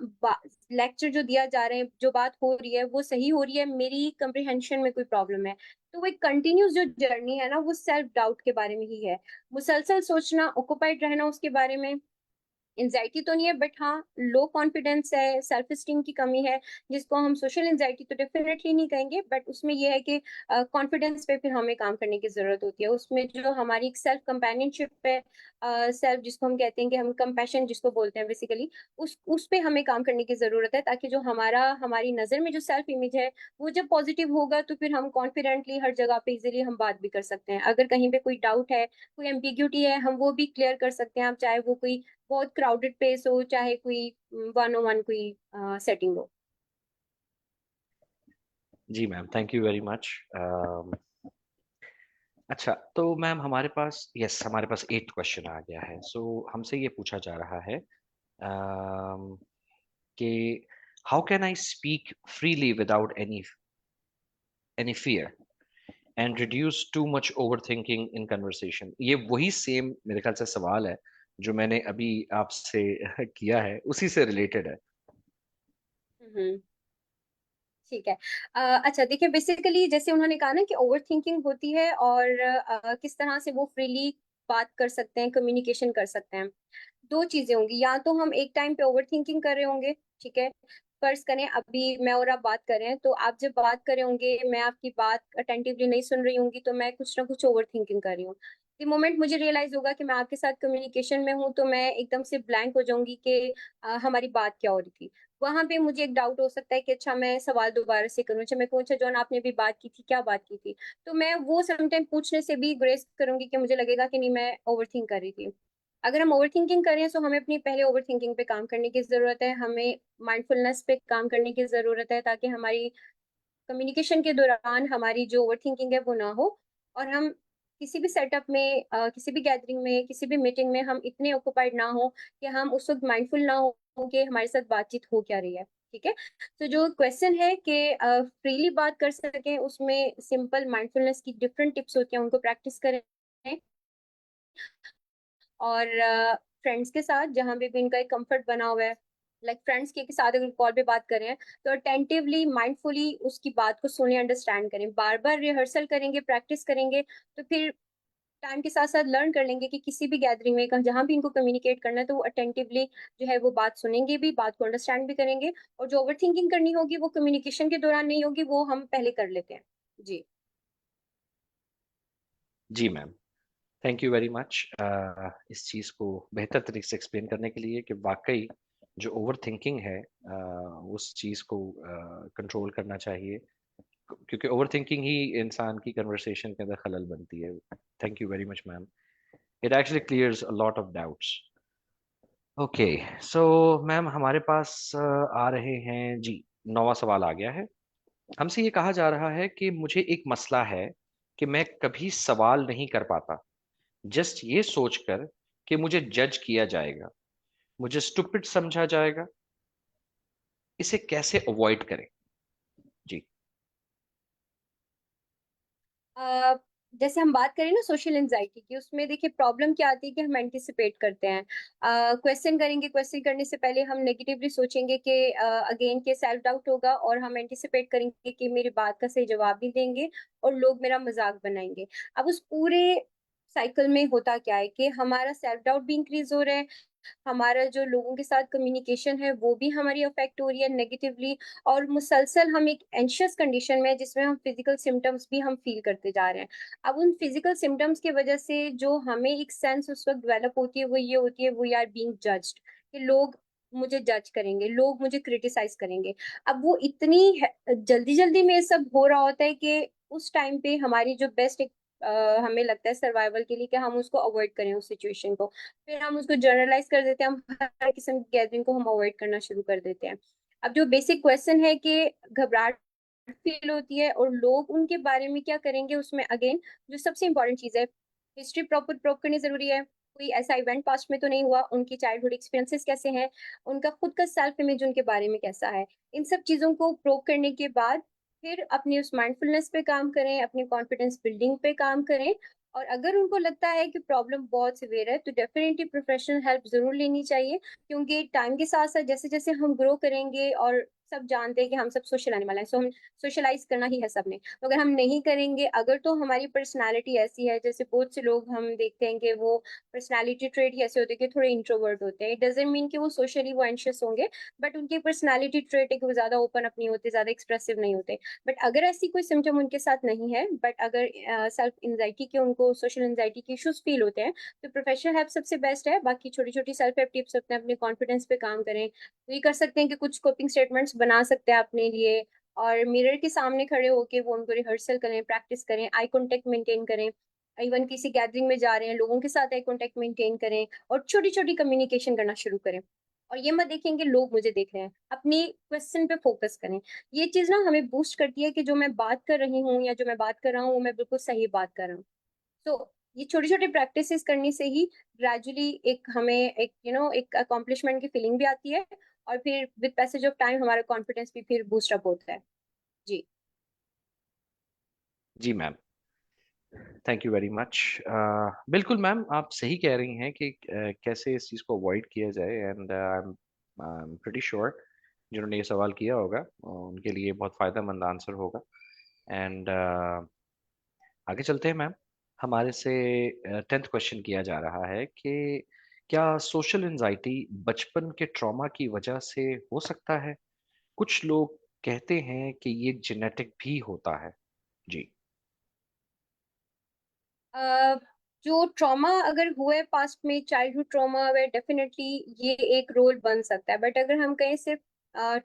लेक्चर जो दिया जा रहे हैं, जो बात हो रही है वो सही हो रही है, मेरी कंप्रिहेंशन में कोई प्रॉब्लम है। तो वो एक कंटिन्यूस जो जर्नी है ना, वो सेल्फ डाउट के बारे में ही है। मुसलसल सोचना, ऑक्युपाइड रहना उसके बारे में। एंजाइटी तो नहीं है, बट हाँ लो कॉन्फिडेंस है, सेल्फ एस्टीम की कमी है, जिसको हम सोशल एंजाइटी तो डेफिनेटली नहीं कहेंगे, बट उसमें यह है कि कॉन्फिडेंस पे फिर हमें काम करने की जरूरत होती है। उसमें जो हमारी एक सेल्फ कंपेनियनशिप है, सेल्फ जिसको हम कहते हैं कि हम कंपैशन जिसको बोलते हैं बेसिकली, उस पे हमें काम करने की जरूरत है, ताकि जो हमारी नजर में जो सेल्फ इमेज है वो जब पॉजिटिव होगा, तो फिर हम कॉन्फिडेंटली हर जगह पे इजीली हम बात भी कर सकते हैं। अगर कहीं पे कोई डाउट है, कोई एम्बिग्यूटी है, हम वो भी क्लियर कर सकते हैं, आप चाहे वो कोई बहुत क्राउडेड प्लेस हो, चाहे कोई वन ओ वन कोई सेटिंग हो। जी ma'am, thank you very much. अच्छा, तो मैम हमारे पास, यस, हमारे पास 8 क्वेश्चन आ गया है। सो हमसे ये पूछा जा रहा है अम, कि how can I speak freely without any fear and reduce too much over thinking in conversation. ये वही सेम मेरे ख्याल से सवाल है जो मैंने अभी आपसे किया है, उसी से रिलेटेड है। हम्म। ठीक है। अच्छा देखिए, बेसिकली जैसे उन्होंने कहा ना कि ओवर थिंकिंग होती है, और किस तरह से वो फ्रीली बात कर सकते हैं, कम्युनिकेशन कर सकते हैं। दो चीजें होंगी, या तो हम एक टाइम पे ओवर थिंकिंग कर रहे होंगे, ठीक है, फर्ज करें अभी मैं और आप बात कर रहे हैं, तो आप जब बात कर रहे होंगे, मैं आपकी बात अटेंटिवली नहीं सुन रही होंगी, तो मैं कुछ ना कुछ ओवर थिंकिंग कर रही हूँ। द मोमेंट मुझे रियलाइज होगा कि मैं आपके साथ कम्युनिकेशन में हूँ, तो मैं एकदम से ब्लैंक हो जाऊंगी कि हमारी बात क्या हो रही थी। वहां पे मुझे एक डाउट हो सकता है कि अच्छा मैं सवाल दोबारा से करूँ, अच्छा मैं कहूँ अच्छा जॉन आपने भी बात की थी, क्या बात की थी। तो मैं वो समटाइम पूछने से भी ग्रेस करूंगी कि मुझे लगेगा कि नहीं मैं ओवर थिंक कर रही थी। अगर हम ओवर थिंकिंग करें तो हमें अपनी पहले ओवर थिंकिंग पे काम करने की जरूरत है, हमें माइंडफुलनेस पे काम करने की जरूरत है, ताकि हमारी कम्युनिकेशन के दौरान हमारी जो ओवर थिंकिंग है वो ना हो। और हम किसी भी सेटअप में, किसी भी गैदरिंग में, किसी भी मीटिंग में हम इतने ऑक्युपाइड ना हो कि हम उस वक्त माइंडफुल ना हो कि हमारे साथ बातचीत हो क्या रही है। ठीक है। तो जो क्वेश्चन है कि फ्रीली बात कर सकें, उसमें सिंपल माइंडफुलनेस की डिफरेंट टिप्स होती हैं, उनको प्रैक्टिस करें। और फ्रेंड्स के साथ जहाँ पे भी इनका एक कंफर्ट बना हुआ है, लाइक फ्रेंड्स के साथ अगर कॉल पे बात करें तो अटेंटिवली माइंडफुली उसकी बात को सुने, अंडरस्टैंड करें, बार बार रिहर्सल करेंगे, प्रैक्टिस करेंगे, तो फिर टाइम के साथ साथ लर्न कर लेंगे कि किसी भी गैदरिंग में जहां भी इनको कम्युनिकेट करना है तो वो अटेंटिवली जो है वो बात सुनेंगे भी, बात को अंडरस्टैंड भी करेंगे। और जो ओवर थिंकिंग करनी होगी वो कम्युनिकेशन के दौरान नहीं होगी, वो हम पहले कर लेते हैं। जी। जी ma'am, thank you very much इस चीज़ को बेहतर तरीके से एक्सप्लेन करने के लिए कि वाकई जो ओवर थिंकिंग है उस चीज़ को कंट्रोल करना चाहिए, क्योंकि ओवर थिंकिंग ही इंसान की कन्वर्सेशन के अंदर खलल बनती है। Thank you very much ma'am, it actually clears a lot of doubts. Okay, so ma'am हमारे पास आ रहे हैं जी, नौवां सवाल आ गया है। हमसे ये कहा जा रहा है कि मुझे एक मसला है कि मैं कभी सवाल नहीं कर पाता, जस्ट ये सोचकर कि मुझे जज किया जाएगा, मुझे स्टूपिड समझा जाएगा। इसे कैसे अवॉइड करें? जी। अ, जैसे हम बात करें ना सोशल एंजाइटी की, उसमें देखिए प्रॉब्लम क्या आती है कि हम एंटिसिपेट करते हैं, क्वेश्चन करेंगे, क्वेश्चन करने से पहले हम नेगेटिवली सोचेंगे कि अगेन के सेल्फ डाउट होगा, और हम एंटिसिपेट करेंगे कि मेरी बात का सही जवाब नहीं देंगे और लोग मेरा मजाक बनाएंगे। अब उस पूरे साइकिल में होता क्या है कि हमारा सेल्फ डाउट भी इंक्रीज हो रहा है, हमारा जो लोगों के साथ कम्युनिकेशन है वो भी हमारी अफेक्ट हो रही है नेगेटिवली, और मुसलसल हम एक एंशियस कंडीशन में है जिसमें हम फिजिकल सिम्टम्स भी हम फील करते जा रहे हैं। अब उन फिजिकल सिम्टम्स की वजह से जो हमें एक सेंस उस वक्त डेवलप होती है वो ये होती है, वी आर बीइंग जज्ड, कि लोग मुझे जज करेंगे, लोग मुझे क्रिटिसाइज करेंगे। अब वो इतनी जल्दी जल्दी में ये सब हो रहा होता है कि उस टाइम पे हमारी जो बेस्ट हमें लगता है सर्वाइवल के लिए कि हम उसको अवॉइड करें उस सिचुएशन को, फिर हम उसको जनरलाइज कर देते हैं, हम हर किस्म की गैदरिंग को हम अवॉइड करना शुरू कर देते हैं। अब जो बेसिक क्वेश्चन है कि घबराहट फील होती है और लोग उनके बारे में क्या करेंगे, उसमें अगेन जो सबसे इंपॉर्टेंट चीज है, हिस्ट्री प्रॉपर प्रोव करनी जरूरी है। कोई ऐसा इवेंट पास्ट में तो नहीं हुआ, उनकी चाइल्डहुड एक्सपीरियंसेस कैसे हैं, उनका खुद का सेल्फ इमेज उनके बारे में कैसा है। इन सब चीजों को प्रोव करने के बाद फिर अपनी उस माइंडफुलनेस पे काम करें, अपनी कॉन्फिडेंस बिल्डिंग पे काम करें। और अगर उनको लगता है कि प्रॉब्लम बहुत सिवियर है तो डेफिनेटली प्रोफेशनल हेल्प जरूर लेनी चाहिए, क्योंकि टाइम के साथ साथ जैसे जैसे हम ग्रो करेंगे, और सब जानते हैं कि हम सब सोशल एनिमल हैं, सो हम सोशलाइज करना ही है सबने, तो अगर हम नहीं करेंगे, अगर तो हमारी पर्सनालिटी ऐसी है, जैसे बहुत से लोग हम देखते हैं कि वो पर्सनालिटी ट्रेट ही ऐसे होते हैं कि थोड़े इंट्रोवर्ट होते हैं, इट डजेंट मीन कि वो सोशली वो एंशियस होंगे, बट उनकी पर्सनालिटी ट्रेट है कि वो ज्यादा ओपन अप नहीं होते, ज्यादा एक्सप्रेसिव नहीं होते। बट अगर ऐसी कोई सिम्टम उनके साथ नहीं है, बट अगर सेल्फ एंजाइटी के, उनको सोशल एंजाइटी के इश्यूज फील होते हैं, तो प्रोफेशनल हेल्प सबसे बेस्ट है। बाकी छोटी छोटी सेल्फ हेल्प टिप्स अपने अपने कॉन्फिडेंस पे काम करें, तो ये कर सकते हैं कि कुछ कोपिंग स्टेटमेंट्स बना सकते हैं अपने लिए, और मिरर के सामने खड़े होके वो उनको रिहर्सल करें, प्रैक्टिस करें, आई कांटेक्ट मेंटेन करें। इवन किसी गैदरिंग में जा रहे हैं, लोगों के साथ आई कांटेक्ट मेंटेन करें, और छोटी छोटी कम्युनिकेशन करना शुरू करें। और ये मत देखेंगे लोग मुझे देख रहे हैं, अपनी क्वेश्चन पे फोकस करें। ये चीज ना हमें बूस्ट करती है कि जो मैं बात कर रही हूँ या जो मैं बात कर रहा हूँ वो मैं बिल्कुल सही बात कर रहा हूँ। तो ये छोटे छोटे प्रैक्टिसेस करने से ही ग्रेजुअली एक हमें एक एक अकॉम्प्लिशमेंट की फीलिंग भी आती है, और फिर विद पैसेज ऑफ टाइम हमारा कॉन्फिडेंस भी फिर बूस्ट अप होता है। जी। जी ma'am, thank you very much. बिल्कुल मैम, आप सही कह रही हैं कि कैसे इस चीज़ को अवॉइड किया जाए, and I am pretty sure जिन्होंने ये सवाल किया होगा उनके लिए बहुत फ़ायदेमंद आंसर होगा। एंड आगे चलते हैं मैम। हमारे से 10th क्वेश्चन किया जा रहा है कि क्या सोशल एंजाइटी बचपन के ट्रॉमा की वजह से हो सकता है? कुछ लोग कहते हैं कि ये जेनेटिक भी होता है। जी। अ, जो ट्रॉमा अगर हुए पास्ट में, चाइल्डहुड ट्रॉमा, वे डेफिनेटली ये एक रोल बन सकता है। बट अगर हम कहें सिर्फ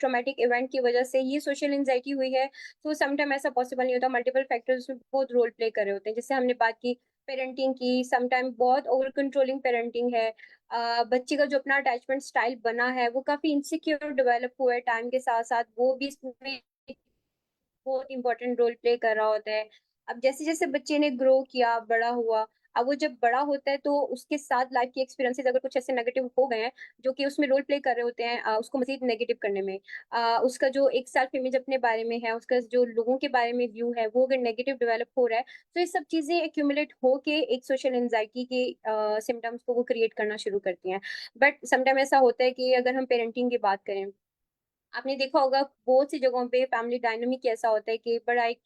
ट्रॉमेटिक इवेंट की वजह से ये सोशल एंजाइटी हुई है, तो समटाइम ऐसा पॉसिबल नहीं होता। मल्टीपल फैक्टर्स बहुत रोल प्ले कर रहे होते हैं। जैसे हमने बात की पेरेंटिंग की, समटाइम बहुत ओवर कंट्रोलिंग पेरेंटिंग है। बच्चे का जो अपना अटैचमेंट स्टाइल बना है वो काफी इनसिक्योर डेवलप हुआ है टाइम के साथ साथ, वो भी इसमें बहुत इंपॉर्टेंट रोल प्ले कर रहा होता है। अब जैसे जैसे बच्चे ने ग्रो किया, बड़ा हुआ, अब वो जब बड़ा होता है तो उसके साथ लाइफ के एक्सपीरियंसेस अगर कुछ ऐसे नेगेटिव हो गए हैं जो कि उसमें रोल प्ले कर रहे होते हैं उसको मजीद नेगेटिव करने में, उसका जो एक सेल्फ इमेज अपने बारे में है, उसका जो लोगों के बारे में व्यू है, वो अगर नेगेटिव डेवलप हो रहा है, तो ये सब चीजें एक्यूमुलेट होके एक सोशल एंजाइटी के सिम्टम्स को वो क्रिएट करना शुरू करती हैं। बट समटाइम ऐसा होता है कि अगर हम पेरेंटिंग की बात करें, आपने देखा होगा बहुत सी जगहों पे फैमिली डायनामिक ऐसा होता है कि बड़ा एक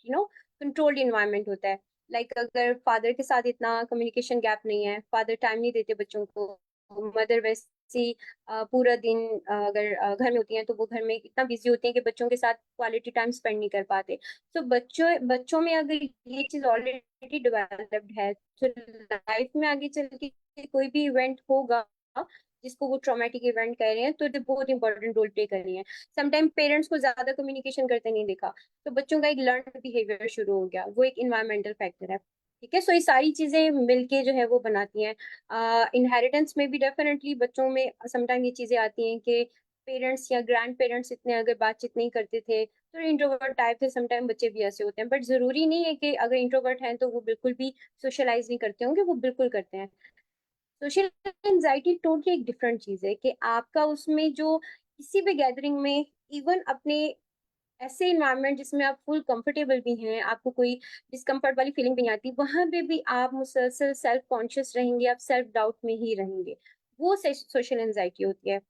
कंट्रोल्ड इन्वायरमेंट होता है। लाइक अगर फादर के साथ इतना कम्युनिकेशन गैप नहीं है, फादर टाइम नहीं देते बच्चों को, मदर वैसी पूरा दिन अगर घर में होती हैं तो वो घर में इतना बिजी होती हैं कि बच्चों के साथ क्वालिटी टाइम स्पेंड नहीं कर पाते। तो बच्चों बच्चों में अगर ये चीज ऑलरेडी डेवलप्ड है, तो लाइफ में आगे चल के कोई भी इवेंट होगा जिसको वो ट्रॉमेटिक इवेंट कह रहे हैं, तो ये बहुत इंपॉर्टेंट रोल प्ले कर रही है। समटाइम पेरेंट्स को ज्यादा कम्युनिकेशन करते नहीं देखा, तो बच्चों का एक लर्न बिहेवियर शुरू हो गया, वो एक इन्वायरमेंटल फैक्टर है। ठीक है, सो ये सारी चीजें मिलके जो है वो बनाती हैं। इनहेरिटेंस में भी डेफिनेटली बच्चों में समटाइम ये चीजें आती हैं कि पेरेंट्स या ग्रैंड पेरेंट्स इतने अगर बातचीत नहीं करते थे तो इंट्रोवर्ट टाइप थे, समटाइम बच्चे भी ऐसे होते हैं। बट जरूरी नहीं है कि अगर इंट्रोवर्ट हैं तो वो बिल्कुल भी सोशलाइज नहीं करते होंगे, वो बिल्कुल करते हैं। सोशल एंजाइटी टोटली एक डिफरेंट चीज है कि आपका उसमें जो किसी भी गैदरिंग में, इवन अपने ऐसे इन्वायरमेंट जिसमें आप फुल कंफर्टेबल भी हैं, आपको कोई डिस्कम्फर्ट वाली फीलिंग भी नहीं आती, वहां पे भी आप मुसलसल सेल्फ कॉन्शियस रहेंगे, आप सेल्फ डाउट में ही रहेंगे। वो सोशल एंजाइटी होती है।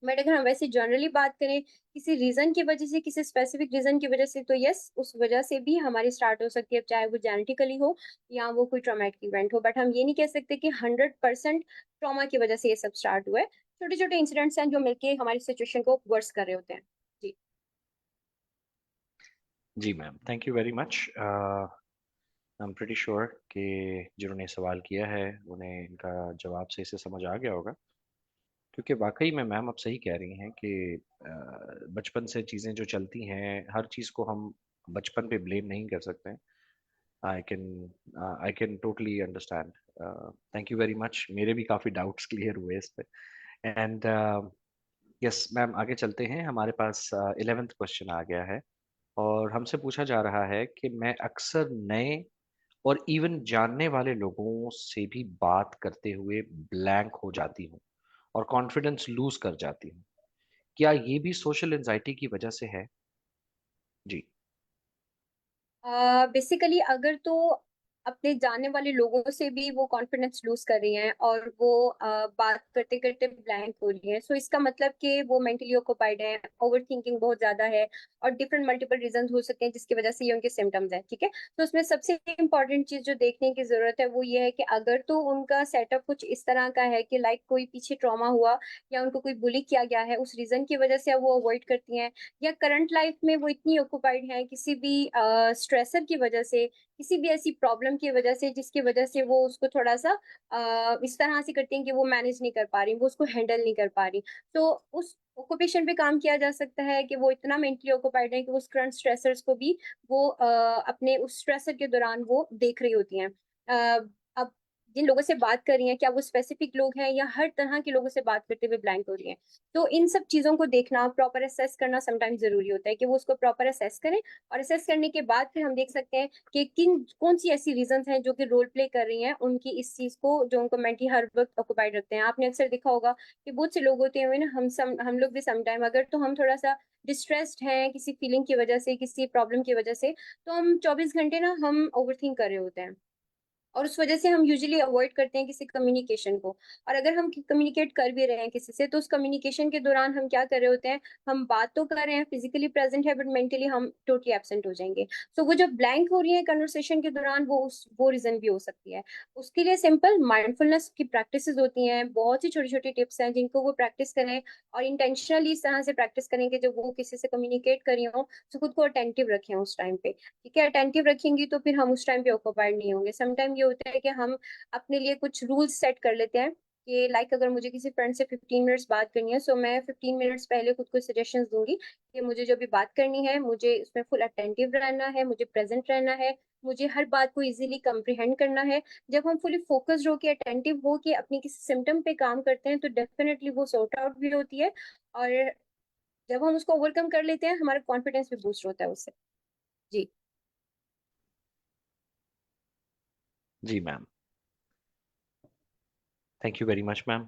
बट अगर हम वैसे जनरली बात करें किसी रीजन की वजह से, किसी स्पेसिफिक रीजन की वजह से, तो यस, उस वजह से भी हमारी स्टार्ट हो सकती है, चाहे वो जेनेटिकली हो या वो कोई ट्रॉमेटिक इवेंट हो। बट हम ये नहीं कह सकते कि 100% ट्रॉमा की वजह से ये सब स्टार्ट हुआ है। छोटे छोटे इंसिडेंट्स हैं जो मिलके हमारी सिचुएशन को वर्स कर रहे होते हैं। जी। जी ma'am, thank you very much. I am pretty sure कि जिन्होंने सवाल किया है उन्हें इनका जवाब सही से समझ आ गया होगा। क्योंकि वाकई में मैम आप सही कह रही हैं कि बचपन से चीज़ें जो चलती हैं, हर चीज़ को हम बचपन पे ब्लेम नहीं कर सकते। I can I can totally understand. Thank you very much, मेरे भी काफ़ी डाउट्स क्लियर हुए इस पे। एंड यस मैम, आगे चलते हैं। हमारे पास 11th क्वेश्चन आ गया है और हमसे पूछा जा रहा है कि मैं अक्सर नए और इवन जानने वाले लोगों से भी बात करते हुए ब्लैंक हो जाती हूँ और कॉन्फिडेंस लूज कर जाती हूँ। क्या ये भी सोशल एंजाइटी की वजह से है? जी। बेसिकली अगर तो अपने जानने वाले लोगों से भी वो कॉन्फिडेंस लूज कर रही हैं और वो बात करते करते ब्लैंक हो रही हैं, सो इसका मतलब कि वो मेंटली ऑक्युपाइड है, ओवर थिंकिंग बहुत ज्यादा है, और डिफरेंट मल्टीपल रीजन हो सकते हैं जिसकी वजह से ये उनके सिम्टम्स हैं। ठीक है, तो उसमें सबसे इम्पोर्टेंट चीज जो देखने की जरूरत है वो ये है कि अगर तो उनका सेटअप कुछ इस तरह का है कि लाइक कोई पीछे ट्रॉमा हुआ या उनको कोई बुली किया गया है, उस रीजन की वजह से वो अवॉइड करती हैं, या करंट लाइफ में वो इतनी ऑक्युपाइड है किसी भी स्ट्रेसर की वजह से, किसी भी ऐसी प्रॉब्लम की वजह से जिसकी वजह से वो उसको थोड़ा सा इस तरह से करती हैं कि वो मैनेज नहीं कर पा रही, वो उसको हैंडल नहीं कर पा रही। तो उस ऑक्यूपेशन पे काम किया जा सकता है कि वो इतना मेंटली ऑक्युपाइड है कि वो उस करंट स्ट्रेसर्स को भी वो अपने उस स्ट्रेसर के दौरान वो देख रही होती हैं। अब जिन लोगों से बात कर रही हैं, क्या वो स्पेसिफिक लोग हैं या हर तरह के लोगों से बात करते हुए ब्लैंक हो रही हैं? तो इन सब चीजों को देखना, प्रॉपर असेस करना समटाइम्स जरूरी होता है कि वो उसको प्रॉपर असेस करें। और असेस करने के बाद फिर हम देख सकते हैं कि किन कौन सी ऐसी रीजंस हैं जो कि रोल प्ले कर रही हैं उनकी इस चीज को, जो उनको मेंटली हर वक्त ऑक्युपाइड रखते हैं। आपने अक्सर देखा होगा कि बहुत से लोग होते हैं ना, हम लोग भी समटाइम अगर तो हम थोड़ा सा डिस्ट्रेस्ड हैं किसी फीलिंग की वजह से, किसी प्रॉब्लम की वजह से, तो हम 24 घंटे ना हम ओवर थिंक कर रहे होते हैं। और उस वजह से हम यूजुअली अवॉइड करते हैं किसी कम्युनिकेशन को। और अगर हम कम्युनिकेट कर भी रहे हैं किसी से, तो उस कम्युनिकेशन के दौरान हम क्या कर रहे होते हैं, हम बात तो कर रहे हैं, फिजिकली प्रेजेंट है, बट मेंटली हम टोटली एब्सेंट हो जाएंगे। सो वो जो ब्लैंक हो रही है कन्वर्सेशन के दौरान, वो रीजन भी हो सकती है। उसके लिए सिंपल माइंडफुलनेस की प्रैक्टिसेस होती हैं, बहुत सी छोटी छोटी टिप्स हैं जिनको वो प्रैक्टिस करें, और इंटेंशनली इस तरह से प्रैक्टिस करें कि जब वो किसी से कम्युनिकेट कर रही हो तो खुद को अटेंटिव रखें उस टाइम पे। ठीक है, अटेंटिव रखेंगी तो फिर हम उस टाइम पे ऑक्यूपाइड नहीं होंगे। समटाइम ये होता है कि हम अपने लिए कुछ रूल्स सेट कर लेते हैं कि लाइक अगर मुझे किसी फ्रेंड से 15 मिनट्स बात करनी है, सो मैं 15 मिनट्स पहले खुद को सजेशंस दूंगी कि मुझे जो भी बात करनी है, मुझे उसमें फुल अटेंटिव रहना है, मुझे प्रेजेंट रहना है, मुझे हर बात को इजीली कंप्रीहेंड करना है। जब हम फुली फोकस्ड होके अटेंटिव होके अपनी किसी सिम्टम पे काम करते हैं, तो डेफिनेटली वो सॉर्ट आउट भी होती है। और जब हम उसको ओवरकम कर लेते हैं, हमारा कॉन्फिडेंस भी बूस्ट होता है उससे। जी। जी ma'am, thank you very much ma'am.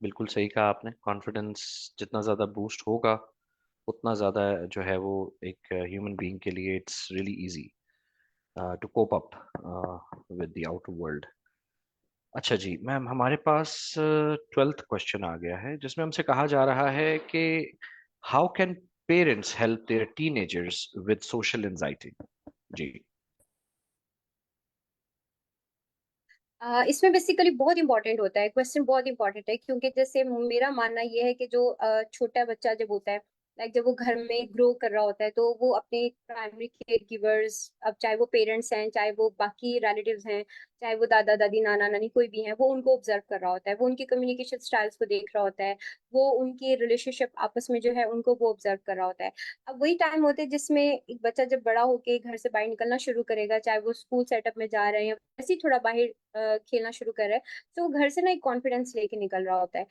बिल्कुल सही कहा आपने। कॉन्फिडेंस जितना ज़्यादा बूस्ट होगा, उतना ज़्यादा जो है वो एक ह्यूमन बीइंग के लिए it's really easy to cope up with the outer world. अच्छा जी मैम, हमारे पास 12th क्वेश्चन आ गया है जिसमें हमसे कहा जा रहा है कि how can parents help their teenagers with social anxiety. जी। इसमें बेसिकली बहुत इंपॉर्टेंट होता है, क्वेश्चन बहुत इंपॉर्टेंट है, क्योंकि जैसे मेरा मानना ये है कि जो छोटा बच्चा जब होता है, लाइक जब वो घर में ग्रो कर रहा होता है, तो वो अपने प्राइमरी केयर गिवर्स, अब चाहे वो पेरेंट्स हैं, चाहे वो बाकी रिलेटिव्स हैं, चाहे वो दादा दादी नाना नानी कोई भी है, वो उनको ऑब्जर्व कर रहा होता है, वो उनकी कम्युनिकेशन स्टाइल्स को देख रहा होता है, वो उनकी रिलेशनशिप आपस में जो है उनको वो ऑब्जर्व कर रहा होता है। अब वही टाइम होते हैं जिसमें एक बच्चा जब बड़ा होके घर से बाहर निकलना शुरू करेगा, चाहे वो स्कूल सेटअप में जा रहे हैं या वैसे ही थोड़ा बाहर खेलना शुरू कर रहा है, तो वो घर से ना एक कॉन्फिडेंस लेके निकल रहा होता है।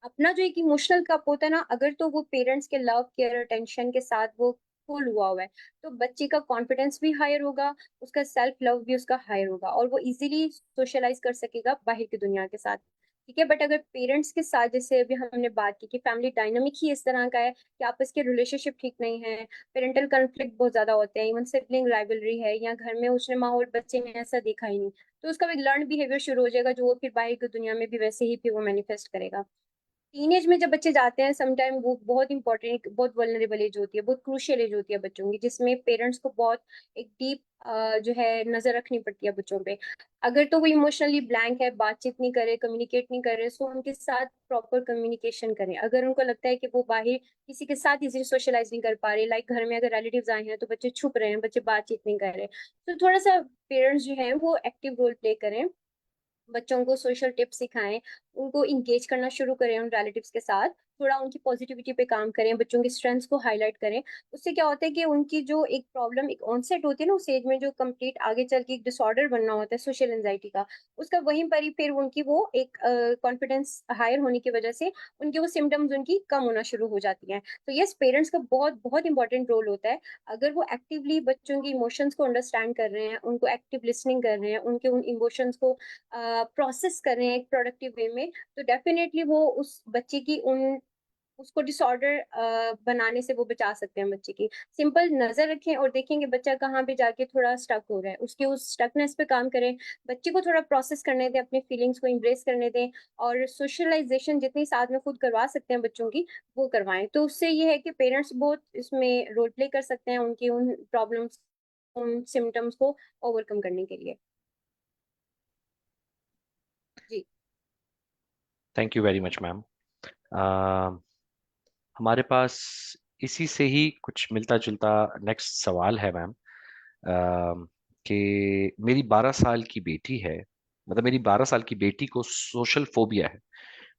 अपना जो एक इमोशनल कप होता है ना, अगर तो वो पेरेंट्स के लव केयर अटेंशन के साथ वो फुल हुआ है, तो बच्चे का कॉन्फिडेंस भी हायर होगा, उसका सेल्फ लव भी उसका हायर होगा, और वो इजीली सोशलाइज कर सकेगा बाहर की दुनिया के साथ। ठीक है, बट अगर पेरेंट्स के साथ, जैसे अभी हमने बात की कि फैमिली डायनामिक ही इस तरह का है कि आपस के रिलेशनशिप ठीक नहीं है, पेरेंटल कन्फ्लिक्ट बहुत ज्यादा होते हैं, इवन सिबलिंग राइवलरी है, या घर में उसने माहौल बच्चे ने ऐसा देखा ही नहीं, तो उसका एक लर्न बिहेवियर शुरू हो जाएगा, जो वो फिर बाहर की दुनिया में भी वैसे ही फिर वो मैनिफेस्ट करेगा। टीनेज में जब बच्चे जाते हैं, समटाइम वो बहुत इंपॉर्टेंट, बहुत वल्नरेबल एज होती है, बहुत क्रूशियल एज होती है बच्चों की, जिसमें पेरेंट्स को बहुत एक डीप जो है नजर रखनी पड़ती है बच्चों पे। अगर तो वो इमोशनली ब्लैंक है, बातचीत नहीं करे, कम्युनिकेट नहीं कर रहे, सो उनके साथ प्रॉपर कम्युनिकेशन करें। अगर उनको लगता है कि वो बाहर किसी के साथ इजीली सोशलाइज नहीं कर पा रहे, लाइक घर में अगर रिलेटिव्स आए हैं तो बच्चे छुप रहे हैं, बच्चे बातचीत नहीं कर रहे, तो थोड़ा सा पेरेंट्स जो है वो एक्टिव रोल प्ले करें, बच्चों को सोशल टिप्स सिखाएं, उनको इंगेज करना शुरू करें उन रिलेटिव्स के साथ, थोड़ा उनकी पॉजिटिविटी पे काम करें, बच्चों की स्ट्रेंथ्स को हाईलाइट करें। उससे क्या होता है कि उनकी जो एक प्रॉब्लम एक ऑनसेट होती है ना उस एज में, जो कंप्लीट आगे चल के एक डिसऑर्डर बनना होता है सोशल एंजाइटी का, उसका वहीं पर ही फिर उनकी वो एक कॉन्फिडेंस हायर होने की वजह से उनके वो सिम्टम्स उनकी कम होना शुरू हो जाती हैं। तो यस, पेरेंट्स का बहुत बहुत इंपॉर्टेंट रोल होता है। अगर वो एक्टिवली बच्चों की इमोशंस को अंडरस्टैंड कर रहे हैं, उनको एक्टिव लिसनिंग कर रहे हैं, उनके उन इमोशंस को प्रोसेस कर रहे हैं एक प्रोडक्टिव वे में, तो डेफिनेटली वो उस बच्चे की उन उसको डिसऑर्डर बनाने से वो बचा सकते हैं बच्चे की। सिंपल नजर रखें और देखेंगे बच्चा कहाँ पे जाके थोड़ा स्टक हो रहा है, उसके उस स्टकनेस पे काम करें, बच्चे को थोड़ा प्रोसेस करने दें, अपने फीलिंग्स को एम्ब्रेस करने दें, और सोशलाइजेशन जितनी साथ में खुद करवा सकते हैं बच्चों की, वो करवाएं। तो उससे ये है कि पेरेंट्स बहुत इसमें रोल प्ले कर सकते हैं उनकी उन प्रॉब्लम्स, उन सिम्टम्स को ओवरकम करने के लिए। जी। Thank you very much ma'am. हमारे पास इसी से ही कुछ मिलता जुलता नेक्स्ट सवाल है मैम, कि मेरी 12 साल की बेटी है, मतलब मेरी 12 साल की बेटी को सोशल फोबिया है।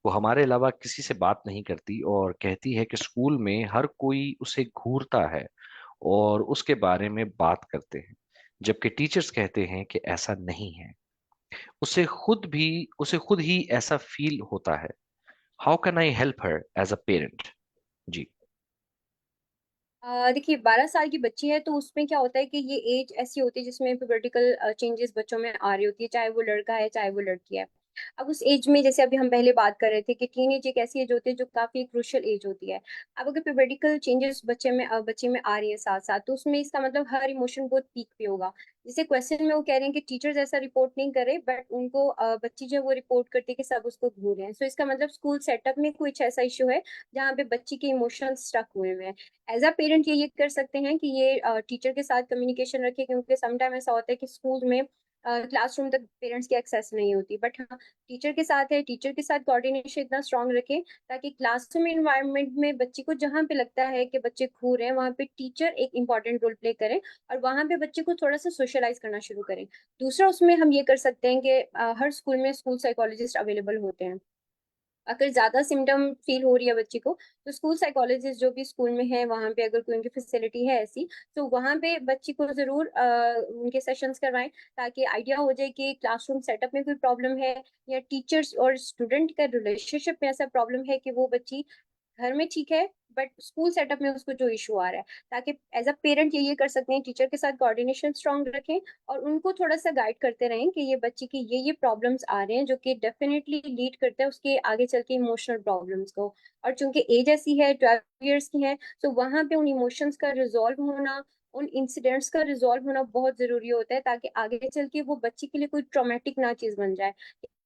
वो हमारे अलावा किसी से बात नहीं करती और कहती है कि स्कूल में हर कोई उसे घूरता है और उसके बारे में बात करते हैं, जबकि टीचर्स कहते हैं कि ऐसा नहीं है। उसे खुद ही ऐसा फील होता है। How can I help her as a parent. जी। देखिए, 12 साल की बच्ची है, तो उसमें क्या होता है कि ये एज ऐसी होती है जिसमें पुबर्टिकल चेंजेस बच्चों में आ रही होती है, चाहे वो लड़का है चाहे वो लड़की है। अब उस एज में, जैसे अभी हम पहले बात कर रहे थे कि टीनेज एक ऐसी एज होती है जो काफी क्रूशियल एज होती है। अब अगर पिरियडिकल चेंजेस बच्चे में आ रही है साथ साथ, तो उसमें इसका मतलब हर इमोशन बहुत पीक पे होगा। जैसे क्वेश्चन में वो कह रहे हैं कि टीचर्स ऐसा रिपोर्ट नहीं करे, बट उनको बच्ची जो है वो रिपोर्ट करती है कि सब उसको घूर रहे हैं। सो इसका मतलब स्कूल सेटअप में कुछ ऐसा इशू है जहाँ पे बच्ची के इमोशंस स्टक हुए हुए हैं। एज अ पेरेंट ये कर सकते हैं कि ये टीचर के साथ कम्युनिकेशन रखे, क्योंकि समटाइम ऐसा होता है कि स्कूल में क्लासरूम तक पेरेंट्स की एक्सेस नहीं होती, बट हाँ, टीचर के साथ है, टीचर के साथ कोऑर्डिनेशन इतना स्ट्रांग रखें ताकि क्लासरूम एनवायरनमेंट में बच्चे को जहाँ पे लगता है कि बच्चे घूर रहे हैं वहाँ पे टीचर एक इंपॉर्टेंट रोल प्ले करें, और वहाँ पे बच्चे को थोड़ा सा सोशलाइज करना शुरू करें। दूसरा उसमें हम ये कर सकते हैं कि हर स्कूल में स्कूल साइकोलॉजिस्ट अवेलेबल होते हैं। अगर ज्यादा सिम्टम फील हो रही है बच्ची को, तो स्कूल साइकोलॉजिस्ट जो भी स्कूल में है वहाँ पे, अगर कोई उनकी फैसिलिटी है ऐसी, तो वहाँ पे बच्ची को जरूर उनके सेशंस करवाएं, ताकि आइडिया हो जाए कि क्लासरूम सेटअप में कोई प्रॉब्लम है, या टीचर्स और स्टूडेंट का रिलेशनशिप में ऐसा प्रॉब्लम है कि वो बच्ची घर में ठीक है बट स्कूल सेटअप में उसको जो इशू आ रहा है। ताकि एज अ पेरेंट ये कर सकते हैं, टीचर के साथ कोऑर्डिनेशन स्ट्रांग रखें और उनको थोड़ा सा गाइड करते रहें कि ये बच्चे की ये प्रॉब्लम्स आ रहे हैं, जो कि डेफिनेटली लीड करते हैं उसके आगे चल के इमोशनल प्रॉब्लम्स को। और चूंकि एज ऐसी है, 12 ईयर्स की है, तो वहां पे उन इमोशंस का रिजॉल्व होना, उन इंसिडेंट्स का रिजॉल्व होना बहुत जरूरी होता है, ताकि आगे चल के वो बच्चे के लिए कोई ट्रॉमेटिक ना चीज बन जाए।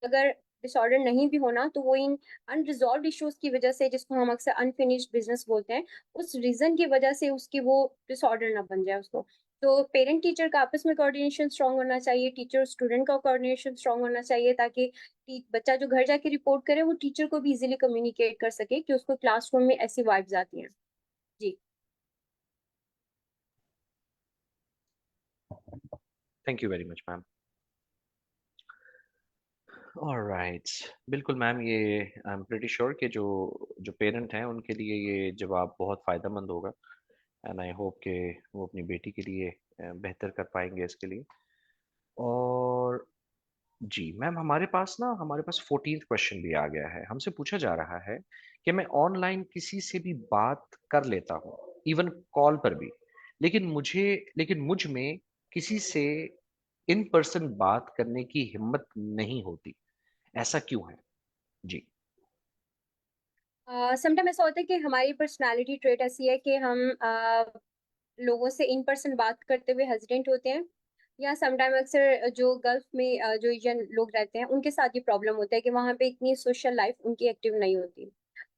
अगर डिसऑर्डर नहीं भी होना, तो वो इन अनरिजॉल्व इश्यूज की वजह से, जिसको हम अक्सर अनफिनिश्ड बिजनेस बोलते हैं, उस रीजन की वजह से उसकी वो डिसऑर्डर ना बन जाए उसको। तो पेरेंट टीचर का आपस में कोऑर्डिनेशन स्ट्रांग होना चाहिए, टीचर स्टूडेंट का कोऑर्डिनेशन स्ट्रांग होना चाहिए, ताकि बच्चा जो घर जाके रिपोर्ट करे वो टीचर को भी इजीली कम्युनिकेट कर सके कि उसको क्लासरूम में ऐसी वाइब्स आती हैं। जी। Thank you very much ma'am. Alright, बिल्कुल मैम, ये आई एम प्रीटी श्योर कि जो जो पेरेंट हैं उनके लिए ये जवाब बहुत फ़ायदेमंद होगा। एंड आई होप कि वो अपनी बेटी के लिए बेहतर कर पाएंगे इसके लिए। और जी मैम, हमारे पास 14th क्वेश्चन भी आ गया है। हमसे पूछा जा रहा है कि मैं ऑनलाइन किसी से भी बात कर लेता हूँ, इवन कॉल पर भी, लेकिन मुझ में किसी से इन पर्सन बात करने की हिम्मत नहीं होती। ऐसा क्यों है? जी। समटाइम ऐसा होता है कि हमारी पर्सनालिटी ट्रेट ऐसी है कि हम लोगों से इन पर्सन बात करते हुए हेजिडेंट होते हैं, या समटाइम अक्सर जो गल्फ में जो एशियन लोग रहते हैं उनके साथ ये प्रॉब्लम होता है कि वहाँ पे इतनी सोशल लाइफ उनकी एक्टिव नहीं होती।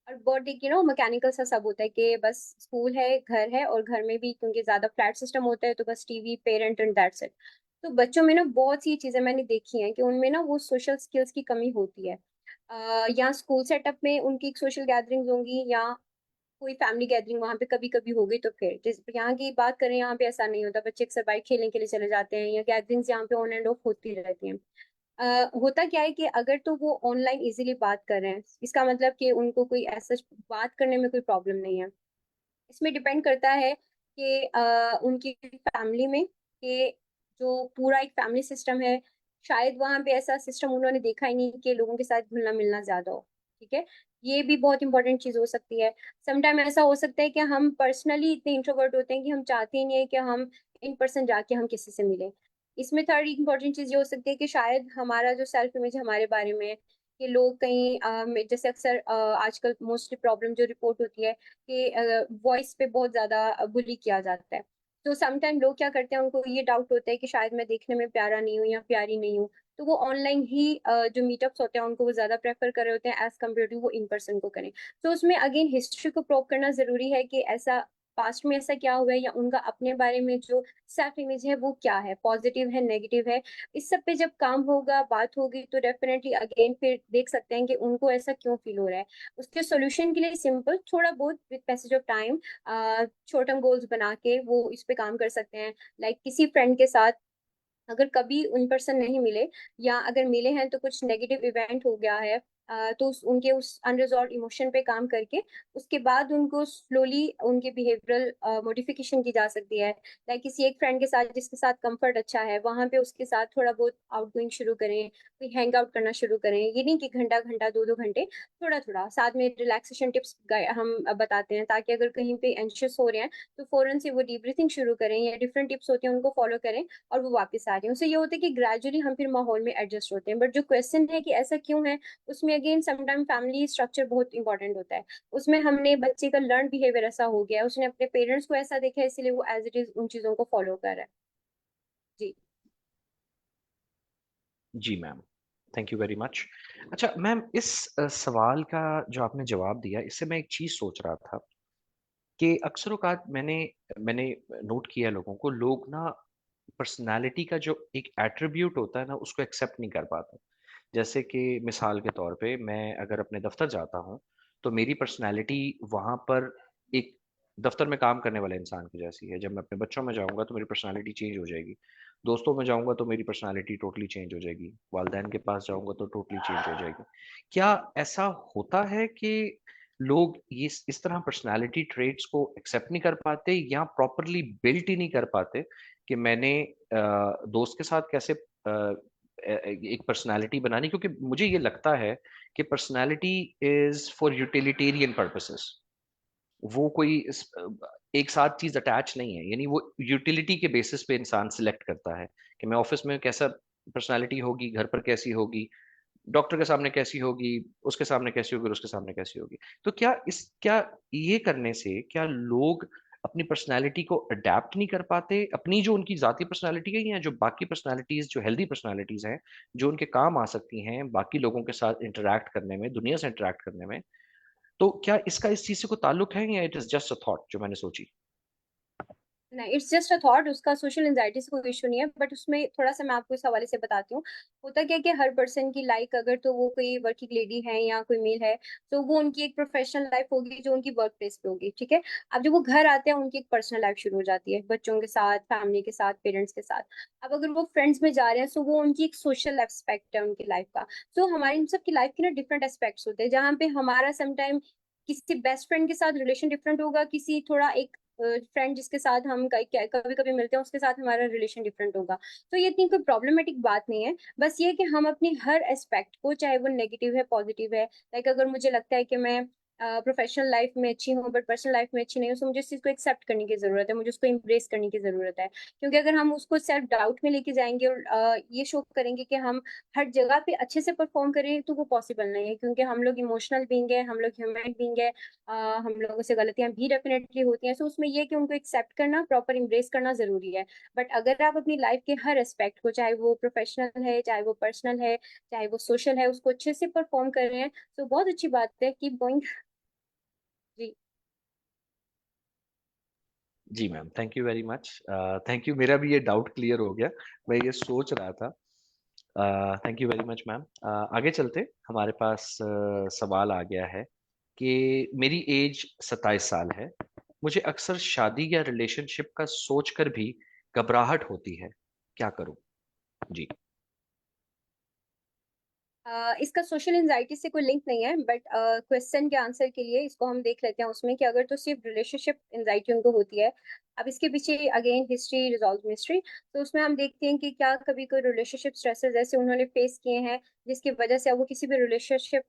और बहुत एक मैकेनिकल सा सब होता है कि बस स्कूल है, घर है, और घर में भी क्योंकि ज्यादा फ्लैट सिस्टम होता है तो बस TV, parent and that's it. तो बच्चों में ना बहुत सी चीजें मैंने देखी हैं कि उनमें ना वो सोशल स्किल्स की कमी होती है। या स्कूल सेटअप में उनकी सोशल गैदरिंग्स होंगी, या कोई फैमिली गैदरिंग वहां पे कभी कभी हो गई, तो फिर जिस यहाँ की बात करें यहाँ पे ऐसा नहीं होता, बच्चे अक्सर बाइक खेलने के लिए चले जाते हैं, या गैदरिंग्स यहाँ पे ऑन एंड ऑफ होती रहती हैं। होता क्या है कि अगर तो वो ऑनलाइन इजीली बात कर रहे हैं, इसका मतलब कि उनको कोई ऐसा बात करने में कोई प्रॉब्लम नहीं है। इसमें डिपेंड करता है कि उनकी फैमिली में, कि जो पूरा एक फैमिली सिस्टम है, शायद वहां पे ऐसा सिस्टम उन्होंने देखा ही नहीं कि लोगों के साथ घुलना मिलना ज्यादा हो। ठीक है, ये भी बहुत इंपॉर्टेंट चीज हो सकती है। समटाइम ऐसा हो सकता है कि हम पर्सनली इतने इंट्रोवर्ट होते हैं कि हम चाहते ही नहीं है कि हम इन पर्सन जाके हम किसी से मिलें। इसमें थर्ड इंपॉर्टेंट चीज ये हो सकती है कि शायद हमारा जो सेल्फ इमेज हमारे बारे में है, कि लोग कहीं जैसे अक्सर आजकल मोस्टली प्रॉब्लम जो रिपोर्ट होती है कि वॉइस पे बहुत ज्यादा बुली किया जाता है। तो समटाइम लोग क्या करते हैं, उनको ये डाउट होता है कि शायद मैं देखने में प्यारा नहीं हूँ या प्यारी नहीं हूँ, तो वो ऑनलाइन ही जो मीटअप्स होते हैं उनको वो ज्यादा प्रेफर कर रहे होते हैं एज कम्पेयर टू वो इन पर्सन को करें। तो उसमें अगेन हिस्ट्री को प्रोव करना जरूरी है कि ऐसा पास्ट में ऐसा क्या हुआ है, या उनका अपने बारे में जो सेल्फ इमेज है वो क्या है, पॉजिटिव है, नेगेटिव है। इस सब पे जब काम होगा, बात होगी, तो डेफिनेटली अगेन फिर देख सकते हैं कि उनको ऐसा क्यों फील हो रहा है। उसके सॉल्यूशन के लिए सिंपल थोड़ा बहुत with passage of time short term goals बना के वो इस पे काम कर सकते हैं। लाइक किसी फ्रेंड के साथ अगर कभी उन पर्सन नहीं मिले, या अगर मिले हैं तो कुछ नेगेटिव इवेंट हो गया है, तो उनके उस अनरिजॉल्व इमोशन पे काम करके उसके बाद उनको स्लोली उनके बिहेवियरल मॉडिफिकेशन की जा सकती है। लाइक किसी एक फ्रेंड के साथ जिसके साथ कंफर्ट अच्छा है वहां पे उसके साथ थोड़ा बहुत आउटगोइंग शुरू करें, कोई हैंग आउट करना शुरू करें। ये नहीं कि घंटा घंटा 2-2 घंटे, थोड़ा थोड़ा साथ में रिलैक्सेशन टिप्स हम बताते हैं, ताकि अगर कहीं पे एंशियस हो रहे हैं तो फौरन से वो डीप ब्रीथिंग शुरू करें, या डिफरेंट टिप्स होते हैं उनको फॉलो करें और वो वापस आ रहे हैं। उससे ये होता है कि ग्रेजुअली हम फिर माहौल में एडजस्ट होते हैं। बट जो क्वेश्चन है कि ऐसा क्यों है, उसमें अगेन समटाइम फैमिली स्ट्रक्चर बहुत इंपॉर्टेंट होता है। उसमें हमने बच्चे का लर्न बिहेवियर ऐसा हो गया है, उसने अपने पेरेंट्स को ऐसा देखा है, इसलिए वो एज इट इज उन चीजों को फॉलो कर रहा है। जी। जी ma'am, thank you very much. अच्छा मैम, इस सवाल का जो आपने जवाब दिया, इससे मैं एक चीज़ सोच रहा था कि अक्सर औक़ात मैंने मैंने नोट किया लोगों को, लोग ना पर्सनैलिटी का जो एक एट्रिब्यूट होता है ना, उसको एक्सेप्ट नहीं कर पाते। जैसे कि मिसाल के तौर पे मैं अगर अपने दफ़्तर जाता हूँ, तो मेरी पर्सनैलिटी वहाँ पर एक दफ़्तर में काम करने वाले इंसान की जैसी है। जब मैं अपने बच्चों में जाऊँगा तो मेरी पर्सनैलिटी चेंज हो जाएगी। दोस्तों में जाऊँगा तो मेरी पर्सनैलिटी टोटली चेंज हो जाएगी। वालिदैन के पास जाऊँगा तो टोटली चेंज हो जाएगी। क्या ऐसा होता है कि लोग ये इस तरह पर्सनैलिटी ट्रेट्स को एक्सेप्ट नहीं कर पाते, या प्रॉपर्ली बिल्ट ही नहीं कर पाते कि मैंने दोस्त के साथ कैसे एक पर्सनैलिटी बनानी? क्योंकि मुझे ये लगता है कि personality is for utilitarian purposes. वो कोई एक साथ चीज़ अटैच नहीं है। यानी वो यूटिलिटी के बेसिस पे इंसान सिलेक्ट करता है कि मैं ऑफ़िस में कैसा पर्सनैलिटी होगी, घर पर कैसी होगी, डॉक्टर के सामने कैसी होगी, उसके सामने कैसी होगी और उसके सामने कैसी होगी। तो क्या ये करने से क्या लोग अपनी पर्सनैलिटी को अडैप्ट नहीं कर पाते? अपनी जो उनकी ज़ाती पर्सनैलिटी है, या जो बाकी पर्सनैलिटीज़ जो हेल्दी पर्सनैलिटीज़ हैं, जो उनके काम आ सकती हैं बाकी लोगों के साथ इंटरैक्ट करने में, दुनिया से इंटरैक्ट करने में, तो क्या इसका इस चीज़ से कोई ताल्लुक है, या it is just a thought जो मैंने सोची? नहीं, इट्स जस्ट अ थॉट। उसका सोशल एंजाइटी से कोई इशू नहीं है, बट उसमें थोड़ा सा मैं आपको इस हवाले से बताती हूँ। होता क्या है कि हर पर्सन की लाइक, अगर तो वो कोई वर्किंग लेडी है या कोई मेल है, तो वो उनकी एक प्रोफेशनल लाइफ होगी जो उनकी वर्क प्लेस पे होगी, ठीक है। अब जब वो घर आते हैं उनकी एक पर्सनल लाइफ शुरू हो जाती है, बच्चों के साथ, फैमिली के साथ, पेरेंट्स के साथ। अब अगर वो फ्रेंड्स में जा रहे हैं, तो वो उनकी एक सोशल एस्पेक्ट है उनकी लाइफ का। तो हमारी इन सब की लाइफ के ना डिफरेंट एस्पेक्ट्स होते हैं, जहाँ पे हमारा समटाइम किसी बेस्ट फ्रेंड के साथ रिलेशन डिफरेंट होगा, किसी थोड़ा एक फ्रेंड जिसके साथ हम कभी कभी मिलते हैं उसके साथ हमारा रिलेशन डिफरेंट होगा। तो ये इतनी कोई प्रॉब्लमेटिक बात नहीं है। बस ये है कि हम अपनी हर एस्पेक्ट को, चाहे वो नेगेटिव है पॉजिटिव है, लाइक अगर मुझे लगता है कि मैं प्रोफेशनल लाइफ में अच्छी हूँ बट पर्सनल लाइफ में अच्छी नहीं हूँ, तो मुझे इस चीज को एक्सेप्ट करने की जरूरत है, मुझे उसको इम्ब्रेस करने की जरूरत है। क्योंकि अगर हम उसको सेल्फ डाउट में लेके जाएंगे और ये शो करेंगे कि हम हर जगह पे अच्छे से परफॉर्म करें, तो वो पॉसिबल नहीं है। क्योंकि हम लोग इमोशनल बीइंग है, हम लोग ह्यूमन बीइंग है, हम लोगों से गलतियां भी डेफिनेटली होती हैं। सो उसमें ये है कि उनको एक्सेप्ट करना, प्रॉपर इम्ब्रेस करना जरूरी है। बट अगर आप अपनी लाइफ के हर एस्पेक्ट को, चाहे वो प्रोफेशनल है, चाहे वो पर्सनल है, चाहे वो सोशल है, उसको अच्छे से परफॉर्म कर रहे हैं, तो बहुत अच्छी बात है, कीप गोइंग। जी। जी ma'am, thank you very much. Thank you, मेरा भी ये डाउट क्लियर हो गया। मैं ये सोच रहा था। Thank you very much ma'am. आगे चलते, हमारे पास सवाल आ गया है कि मेरी एज 27 साल है। मुझे अक्सर शादी या रिलेशनशिप का सोचकर भी घबराहट होती है। क्या करूं? जी। इसका सोशल एंजाइटी से कोई लिंक नहीं है, बट क्वेश्चन के आंसर के लिए इसको हम देख लेते हैं उसमें कि अगर तो सिर्फ रिलेशनशिप एंजाइटी उनको होती है। अब इसके पीछे अगेन हिस्ट्री रिजॉल्व मिस्ट्री। तो उसमें हम देखते हैं कि क्या कभी कोई रिलेशनशिप स्ट्रेसेस ऐसे उन्होंने फेस किए हैं जिसकी वजह से अब वो किसी भी रिलेशनशिप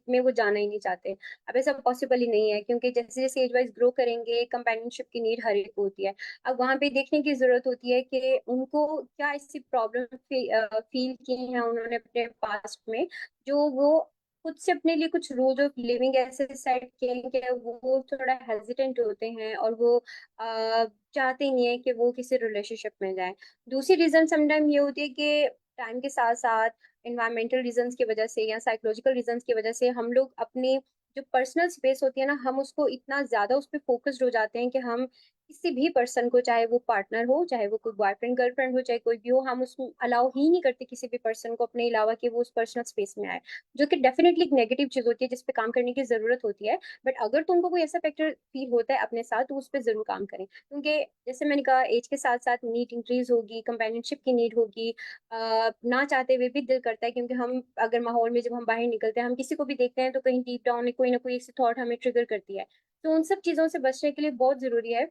में वो जाना ही नहीं चाहते। अब ऐसा पॉसिबल ही नहीं है, क्योंकि जैसे जैसे एज वाइज ग्रो करेंगे, कंपेनियनशिप की नीड हर एक को होती है। अब वहां पे देखने की जरूरत होती है कि उनको क्या ऐसी प्रॉब्लम फील की है उन्होंने अपने पास्ट में, जो वो खुद से अपने लिए कुछ रूल्स ऑफ लिविंग ऐसे सेट किए हैं कि वो थोड़ा हेजिटेंट होते हैं, और वो चाहते ही नहीं है कि वो किसी रिलेशनशिप में जाए। दूसरी रीजन समटाइम ये होती है कि टाइम के साथ साथ इन्वायरमेंटल रीजंस की वजह से या साइकोलॉजिकल रीजंस की वजह से हम लोग अपनी जो पर्सनल स्पेस होती है ना, हम उसको इतना ज्यादा उस पर फोकस्ड हो जाते हैं कि हम किसी भी पर्सन को, चाहे वो पार्टनर हो, चाहे वो कोई बॉयफ्रेंड गर्लफ्रेंड हो, चाहे कोई भी हो, हम उसको अलाउ ही नहीं करते किसी भी पर्सन को अपने अलावा कि वो उस पर्सनल स्पेस में आए, जो कि डेफिनेटली एक नेगेटिव चीज होती है जिस पे काम करने की जरूरत होती है। बट अगर तुमको कोई ऐसा फैक्टर फील होता है अपने साथ, तो उस पर जरूर काम करें, क्योंकि जैसे मैंने कहा, एज के साथ साथ नीड इंक्रीज होगी, कंपेनियनशिप की नीड होगी। ना चाहते हुए भी दिल करता है, क्योंकि हम अगर माहौल में जब हम बाहर निकलते हैं, हम किसी को भी देखते हैं तो कहीं डीप डाउन कोई ना कोई ऐसी थॉट हमें ट्रिगर करती है। तो उन सब चीजों से बचने के लिए बहुत जरूरी है,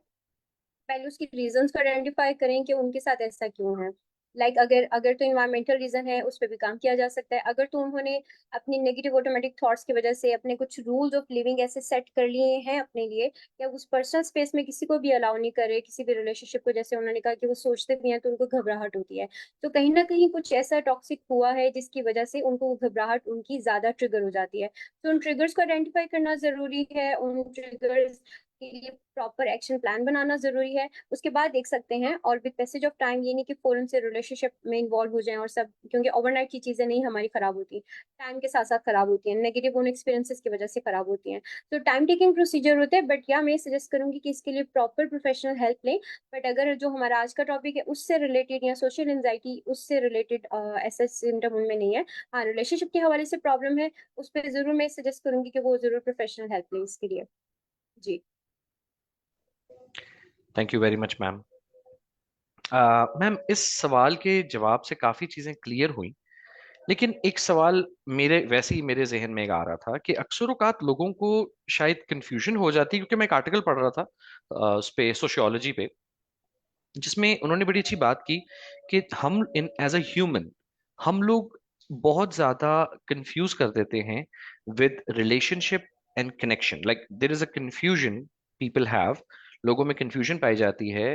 पहले उसकी रीजंस को आइडेंटिफाई करें कि उनके साथ ऐसा क्यों है। अगर अगर तो इन्वायरमेंटल रीजन है, उस पर भी काम किया जा सकता है। अगर तो उन्होंने अपनी नेगेटिव ऑटोमेटिक थॉट्स की वजह से अपने कुछ रूल्स ऑफ लिविंग ऐसे सेट कर लिए हैं अपने लिए, या उस पर्सनल स्पेस में किसी को भी अलाउ नहीं करे, किसी भी रिलेशनशिप को, जैसे उन्होंने कहा कि वो सोचते भी हैं तो उनको घबराहट होती है, तो कहीं ना कहीं कुछ ऐसा टॉक्सिक हुआ है जिसकी वजह से उनको वो घबराहट उनकी ज्यादा ट्रिगर हो जाती है। तो उन ट्रिगर्स को आइडेंटिफाई करना जरूरी है, उन ट्रिगर्स के लिए प्रॉपर एक्शन प्लान बनाना जरूरी है। उसके बाद देख सकते हैं, और विद पैसेज ऑफ टाइम, ये नहीं कि फौरन से रिलेशनशिप में इन्वॉल्व हो जाएं और सब, क्योंकि ओवरनाइट की चीजें नहीं हमारी खराब होती, टाइम के साथ साथ खराब होती हैं, नेगेटिव उन एक्सपीरियंसेस की वजह से खराब होती हैं। तो टाइम टेकिंग प्रोसीजर होते हैं, बट या मैं सजेस्ट करूंगी कि इसके लिए प्रॉपर प्रोफेशनल हेल्प लें। बट अगर जो हमारा आज का टॉपिक है उससे रिलेटेड, या सोशल एंजाइटी उससे रिलेटेड ऐसा सिम्टम उनमें नहीं है, हाँ रिलेशनशिप के हवाले से प्रॉब्लम है, उस पर जरूर मैं सजेस्ट करूंगी कि वो जरूर प्रोफेशनल हेल्प लें इसके लिए। जी। Thank you very much ma'am. Ma'am, इस सवाल के जवाब से काफी चीजें क्लियर हुई, लेकिन एक सवाल मेरे वैसे ही मेरे जहन में एक आ रहा था कि अक्सर औकात लोगों को शायद कंफ्यूजन हो जाती है, क्योंकि मैं एक आर्टिकल पढ़ रहा था उस पे, सोशियोलॉजी पे, जिसमें उन्होंने बड़ी अच्छी बात की कि हम इन एज अ ह्यूमन, हम लोग बहुत ज्यादा कंफ्यूज कर देते हैं with relationship and connection. Like there is a confusion people have, लोगों में कंफ्यूजन पाई जाती है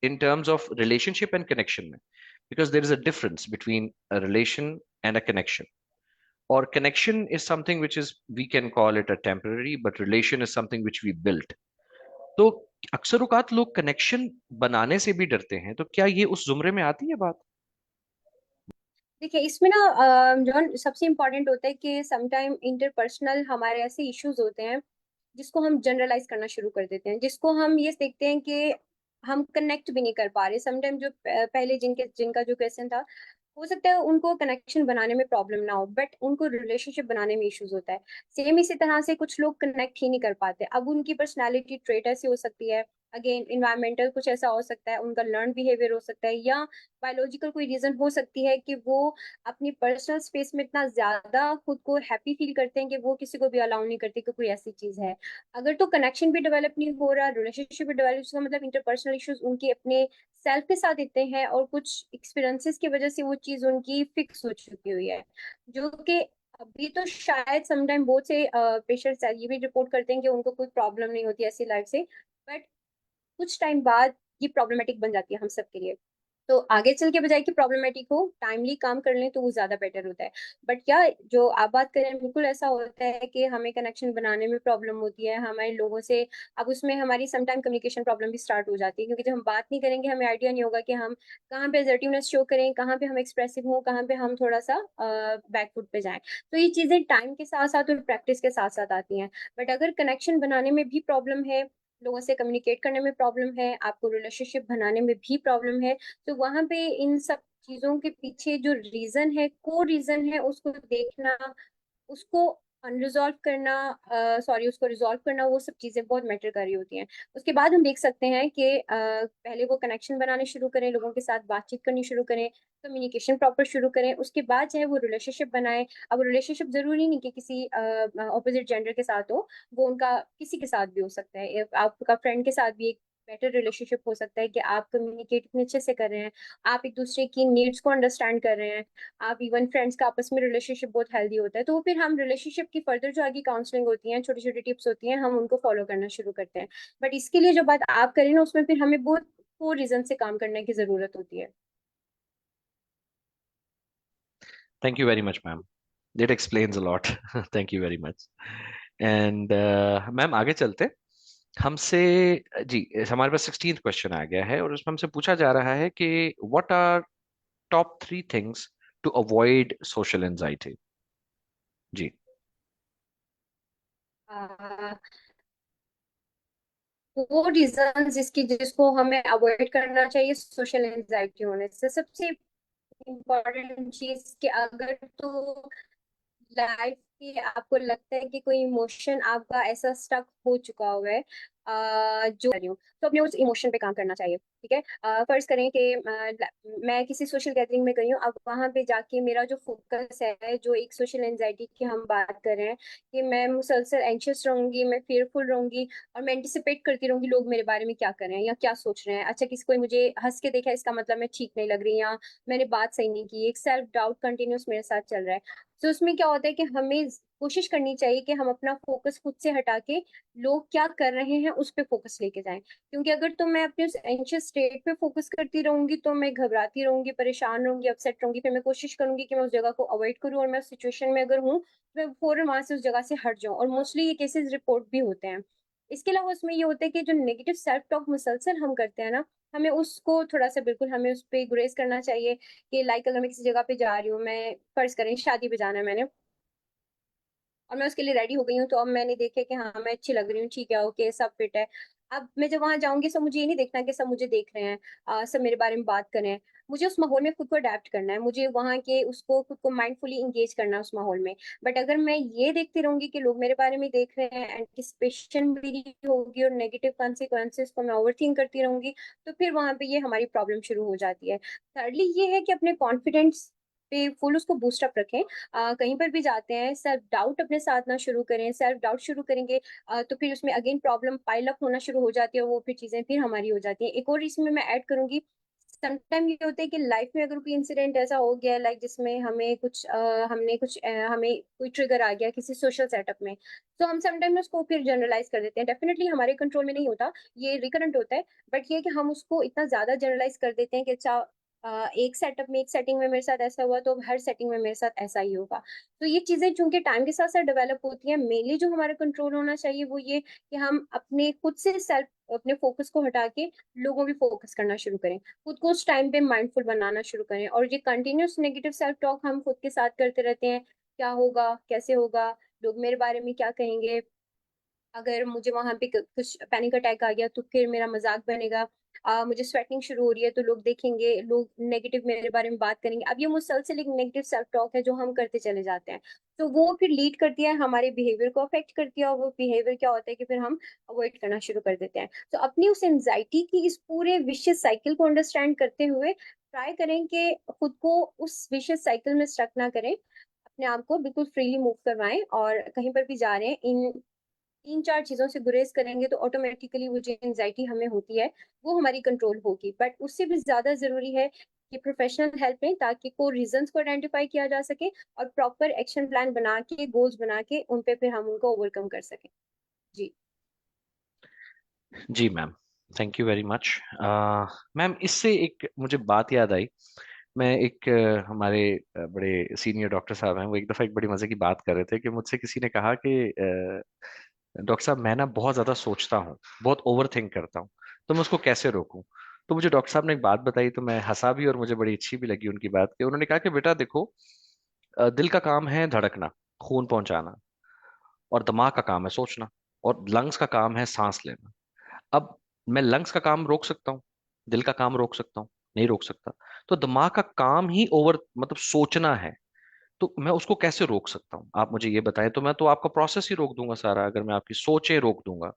in terms of relationship and connection में, because there is a difference between a relation and a connection. Or connection is something which is, we can call it a temporary, but relation is something which we built. तो अक्सर औकात लोग connection बनाने से भी डरते हैं, तो क्या ये उस जुमरे में आती है बात? देखिए, इसमें ना जो सबसे इम्पोर्टेंट होता है कि समटाइम इंटरपर्सनल हमारे ऐसे इश्यूज होते हैं जिसको हम जनरलाइज करना शुरू कर देते हैं, जिसको हम ये देखते हैं कि हम कनेक्ट भी नहीं कर पा रहे। समटाइम जो पहले जिनका जो क्वेश्चन था, हो सकता है उनको कनेक्शन बनाने में प्रॉब्लम ना हो, बट उनको रिलेशनशिप बनाने में इश्यूज होता है। सेम इसी तरह से कुछ लोग कनेक्ट ही नहीं कर पाते, अब उनकी पर्सनालिटी ट्रेट ऐसी हो सकती है, अगेन इन्वायरमेंटल कुछ ऐसा हो सकता है, उनका लर्न बिहेवियर हो सकता है, या बायोलॉजिकल कोई रीजन हो सकती है कि वो अपनी पर्सनल स्पेस में इतना ज्यादा खुद को हैप्पी फील करते हैं कि वो किसी को भी अलाउ नहीं करते कि कोई ऐसी चीज है। अगर तो कनेक्शन भी डेवलप नहीं हो रहा, रिलेशनशिप भी डेवलप, उसका मतलब इंटरपर्सनल इश्यूज उनके अपने सेल्फ के साथ इतने हैं, और कुछ एक्सपीरियंसेस की वजह से वो चीज उनकी फिक्स हो चुकी हुई है, जो कि अभी तो शायद समटाइम बहुत से पेशेंट्स ये भी रिपोर्ट करते हैं कि उनको कोई प्रॉब्लम नहीं होती ऐसी लाइफ से, बट कुछ टाइम बाद ये प्रॉब्लमेटिक बन जाती है हम सबके लिए। तो आगे चल के बजाय कि प्रॉब्लमेटिक हो, टाइमली काम कर लें तो वो ज्यादा बेटर होता है। बट क्या, जो आप बात करें, बिल्कुल ऐसा होता है कि हमें कनेक्शन बनाने में प्रॉब्लम होती है हमारे लोगों से। अब उसमें हमारी समटाइम कम्युनिकेशन प्रॉब्लम भी स्टार्ट हो जाती है, क्योंकि जब हम बात नहीं करेंगे हमें आइडिया नहीं होगा कि हम कहाँ पे असर्टिवनेस शो करें, कहाँ पे हम एक्सप्रेसिव हों, कहाँ पे हम थोड़ा सा बैकफुट पे जाएं। तो ये चीजें टाइम के साथ साथ और प्रैक्टिस के साथ साथ आती हैं। बट अगर कनेक्शन बनाने में भी प्रॉब्लम है, लोगों से कम्युनिकेट करने में प्रॉब्लम है, आपको रिलेशनशिप बनाने में भी प्रॉब्लम है, तो वहां पे इन सब चीजों के पीछे जो रीजन है, को रीजन है, उसको देखना, उसको अनरिजॉल्व करना, सॉरी उसको रिजॉल्व करना, वो सब चीजें बहुत मैटर कर रही होती हैं। उसके बाद हम देख सकते हैं कि पहले वो कनेक्शन बनाने शुरू करें, लोगों के साथ बातचीत करनी शुरू करें, कम्युनिकेशन प्रॉपर शुरू करें, उसके बाद चाहे वो रिलेशनशिप बनाए। अब रिलेशनशिप जरूरी नहीं कि किसी ऑपोजिट जेंडर के साथ हो, वो उनका किसी के साथ भी हो सकता है, आपका फ्रेंड के साथ भी एक बेटर रिलेशनशिप हो सकता है कि आप कम्युनिकेट इतने अच्छे से कर रहे हैं, आप एक दूसरे की नीड्स को अंडरस्टैंड कर रहे हैं, आप इवन फ्रेंड्स का आपस में रिलेशनशिप बहुत हेल्दी होता है, तो फिर हम रिलेशनशिप की फर्दर जो आगे काउंसलिंग होती है, छोटी छोटी टिप्स होती हैं, हम उनको फॉलो करना शुरू करते हैं। बट इसके लिए जो बात आप करें ना, उसमें फिर हमें बहुत को रीजन से काम करने की जरूरत होती है। Thank you very much ma'am, that explains a lot. Thank you very much. And ma'am, आगे चलते हमसे। जी, हमारे पास 16th क्वेश्चन आ गया है, और उसमें हमसे पूछा जा रहा है कि what are top 3 things to avoid social anxiety? जी। आ, वो रीजन जिसको हमें अवॉइड करना चाहिए सोशल एंजाइटी होने से। सबसे इम्पोर्टेंट चीज कि अगर तो लाइफ की आपको लगता है कि कोई इमोशन आपका ऐसा स्टक हो चुका हुआ है, जो कर रही हूँ, तो अपने उस इमोशन पे काम करना चाहिए। ठीक है, फर्ज करें कि मैं किसी सोशल गैदरिंग में गई हूँ, अब वहां पे जाके मेरा जो फोकस है, जो एक सोशल एंजाइटी की हम बात कर रहे हैं, कि मैं मुसलसल एंशियस रहूंगी, मैं फियरफुल रहूंगी, और मैं एंटिसिपेट करती रहूंगी लोग मेरे बारे में क्या कर रहे हैं या क्या सोच रहे हैं। अच्छा, किसी कोई मुझे हंस के देखा, इसका मतलब मैं ठीक नहीं लग रही, या मैंने बात सही नहीं की। एक सेल्फ डाउट कंटिन्यूस मेरे साथ चल रहा है। तो उसमें क्या होता है कि हमें कोशिश करनी चाहिए कि हम अपना फोकस खुद से हटा के लोग क्या कर रहे हैं उस पे फोकस लेके जाएं। क्योंकि अगर तो मैं अपने उस एंशियस स्टेट पे फोकस करती रहूंगी तो मैं घबराती रहूंगी, परेशान रहूंगी, अपसेट रहूंगी। फिर मैं कोशिश करूंगी कि मैं उस जगह को अवॉइड करूं, और मैं उस सिचुएशन में अगर हूँ तो मैं फौरन वहां से उस जगह से हट जाऊं। और मोस्टली ये केसेस रिपोर्ट भी होते हैं। इसके अलावा उसमें ये होता है कि जो नेगेटिव सेल्फ टॉक मुसलसल हम करते हैं ना, हमें उसको थोड़ा सा, बिल्कुल हमें उस पर गुरेज करना चाहिए। कि लाइक अगर मैं किसी जगह पे जा रही हूँ, मैं फर्ज करें शादी पे जाना है मैंने, और मैं उसके लिए रेडी हो गई हूँ, तो अब मैंने देखे कि हाँ मैं अच्छी लग रही हूँ, ठीक है, ओके, सब फिट है। अब मैं जब वहां जाऊंगी, सब मुझे ये नहीं देखना कि सब मुझे देख रहे हैं, सब मेरे बारे में बात कर रहे हैं। मुझे उस माहौल में खुद को अडेप्ट करना है, मुझे वहां के उसको खुद को माइंडफुली इंगेज करना है उस माहौल में। बट अगर मैं ये देखती रहूंगी कि लोग मेरे बारे में देख रहे हैं, एंटिसिपेशन मेरी होगी, और नेगेटिव कॉन्सिक्वेंसेस को मैं ओवरथिंक करती रहूंगी, तो फिर वहां पे ये हमारी प्रॉब्लम शुरू हो जाती है। थर्डली ये है कि अपने कॉन्फिडेंस पे फुल उसको बूस्टअप रखें। कहीं पर भी जाते हैं, सेल्फ डाउट अपने साथ ना शुरू करें। सेल्फ डाउट शुरू करेंगे तो फिर उसमें अगेन प्रॉब्लम पाइल अप होना शुरू हो जाती है, और वो फिर चीजें फिर हमारी हो जाती हैं। एक और इसमें मैं ऐड करूंगी, समटाइम ये होता है कि लाइफ में अगर कोई इंसिडेंट ऐसा हो गया, लाइक जिसमें हमें कुछ हमें कोई ट्रिगर आ गया किसी सोशल सेटअप में, तो हम समटाइम उसको फिर जनरलाइज कर देते हैं। डेफिनेटली हमारे कंट्रोल में नहीं होता, ये रिकरेंट होता है। बट ये कि हम उसको इतना ज्यादा जनरलाइज कर देते हैं कि अच्छा, एक सेटअप में, एक सेटिंग में मेरे साथ ऐसा हुआ, तो अब हर सेटिंग में मेरे साथ ऐसा ही होगा। तो ये चीजें चूंकि टाइम के साथ साथ डेवलप होती हैं, मेनली जो हमारा कंट्रोल होना चाहिए वो ये कि हम अपने खुद से सेल्फ, अपने फोकस को हटा के लोगों पे फोकस करना शुरू करें, खुद को उस टाइम पे माइंडफुल बनाना शुरू करें। और ये कंटिन्यूस नेगेटिव सेल्फ टॉक हम खुद के साथ करते रहते हैं, क्या होगा, कैसे होगा, लोग मेरे बारे में क्या कहेंगे, अगर मुझे वहां पे कुछ पैनिक अटैक आ गया तो फिर मेरा मजाक बनेगा, मुझे स्वेटिंग शुरू हो रही है तो लोग देखेंगे, लोग नेगेटिव मेरे बारे में बात करेंगे। अब ये मुसलसल एक नेगेटिव सेल्फ टॉक है जो हम करते चले जाते हैं। तो वो फिर लीड करती है, हमारे बिहेवियर को अफेक्ट करती है, और वो बिहेवियर क्या होता है कि फिर हम अवॉइड करना शुरू कर देते हैं। तो अपनी उस एंजाइटी की इस पूरे विशियस साइकिल को अंडरस्टैंड करते हुए ट्राई करें कि खुद को उस विशियस साइकिल में स्टक ना करें, अपने आप को बिल्कुल फ्रीली मूव करवाएं। और कहीं पर भी जा रहे हैं, इन तीन चार चीजों से गुरेज करेंगे तो ऑटोमेटिकली वो जो एंजाइटी हमें होती है वो हमारी कंट्रोल होगी। बट उससे भी ज्यादा जरूरी है कि प्रोफेशनल हेल्प लें, ताकि को रीजंस को आइडेंटिफाई किया जा सके, और प्रॉपर एक्शन प्लान बना के, गोल्स बना के, उन पे फिर हम उनको ओवरकम कर सकें। जी। जी ma'am, thank you very much. Ma'am, इससे एक मुझे बात याद आई। मैं एक हमारे बड़े सीनियर डॉक्टर साहब हैं, वो एक दफ़ा एक बड़ी मज़े की बात कर रहे थे कि मुझसे किसी ने कहा कि डॉक्टर साहब, मैं ना बहुत ज़्यादा सोचता हूँ, बहुत ओवर थिंक करता हूँ, तो मैं उसको कैसे रोकूं। तो मुझे डॉक्टर साहब ने एक बात बताई, तो मैं हंसा भी और मुझे बड़ी अच्छी भी लगी उनकी बात। कि उन्होंने कहा कि बेटा देखो, दिल का काम है धड़कना, खून पहुंचाना, और दिमाग का काम है सोचना, और लंग्स का काम है सांस लेना। अब मैं लंग्स का काम रोक सकता हूँ, दिल का काम रोक सकता हूँ? नहीं रोक सकता। तो दिमाग का काम ही ओवर मतलब सोचना है, तो मैं उसको कैसे रोक सकता हूँ? आप मुझे ये बताएं। तो मैं तो आपका प्रोसेस ही रोक दूंगा सारा, अगर मैं आपकी सोचें रोक दूंगा।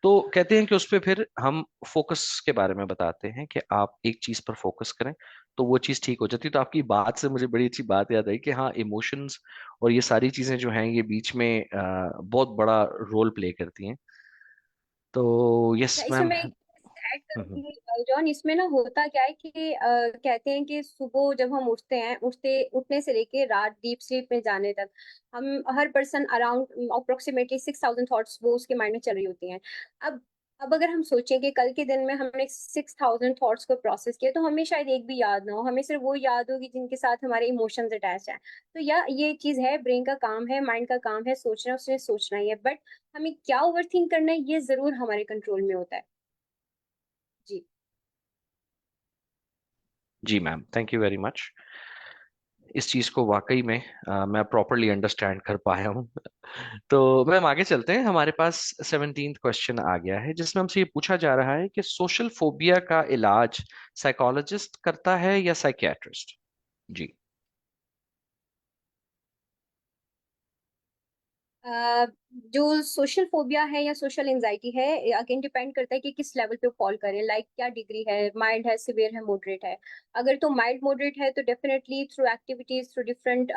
तो कहते हैं कि उस पे फिर हम फोकस के बारे में बताते हैं कि आप एक चीज पर फोकस करें, तो वो चीज ठीक हो जाती है। तो आपकी बात से मुझे बड़ी अच्छी बात याद आई कि हाँ, इमोशंस और ये सारी चीजें जो हैं, ये बीच में बहुत बड़ा रोल प्ले करती हैं। तो यस अच्छा, इसमें मैम। मैं ऐड करूंगी, जॉन, इसमें ना होता क्या है कि कहते हैं कि सुबह जब हम उठते हैं, उठने से लेके रात डीप स्लीप में जाने तक, हम हर पर्सन अराउंड अप्रोक्सीमेटली 6,000 थॉट्स वो उसके माइंड में चल रही होती हैं। अब अब अगर हम सोचें कि कल के दिन में हमने 6,000 थॉट्स को प्रोसेस किया, तो हमें शायद एक भी याद ना हो, हमें सिर्फ वो याद होगी जिनके साथ हमारे इमोशंस अटैच हैं। तो या ये चीज है, ब्रेन का काम है, माइंड का काम है सोचना, उसने सोचना ही है। बट हमें क्या ओवर थिंक करना है, ये जरूर हमारे कंट्रोल में होता है। जी। जी ma'am, thank you very much. इस चीज को वाकई में मैं प्रॉपरली अंडरस्टैंड कर पाया हूँ। तो मैम आगे चलते हैं, हमारे पास 17th क्वेश्चन आ गया है जिसमें हमसे ये पूछा जा रहा है कि सोशल फोबिया का इलाज साइकोलॉजिस्ट करता है या साइकियाट्रिस्ट? जी। अ, जो सोशल फोबिया है या सोशल एंजाइटी है, अगेन डिपेंड करता है कि किस लेवल पे फॉल करें, लाइक क्या डिग्री है, माइल्ड है, सिवियर है, मॉडरेट है। अगर तो माइल्ड मॉडरेट है तो definitely through activities, through different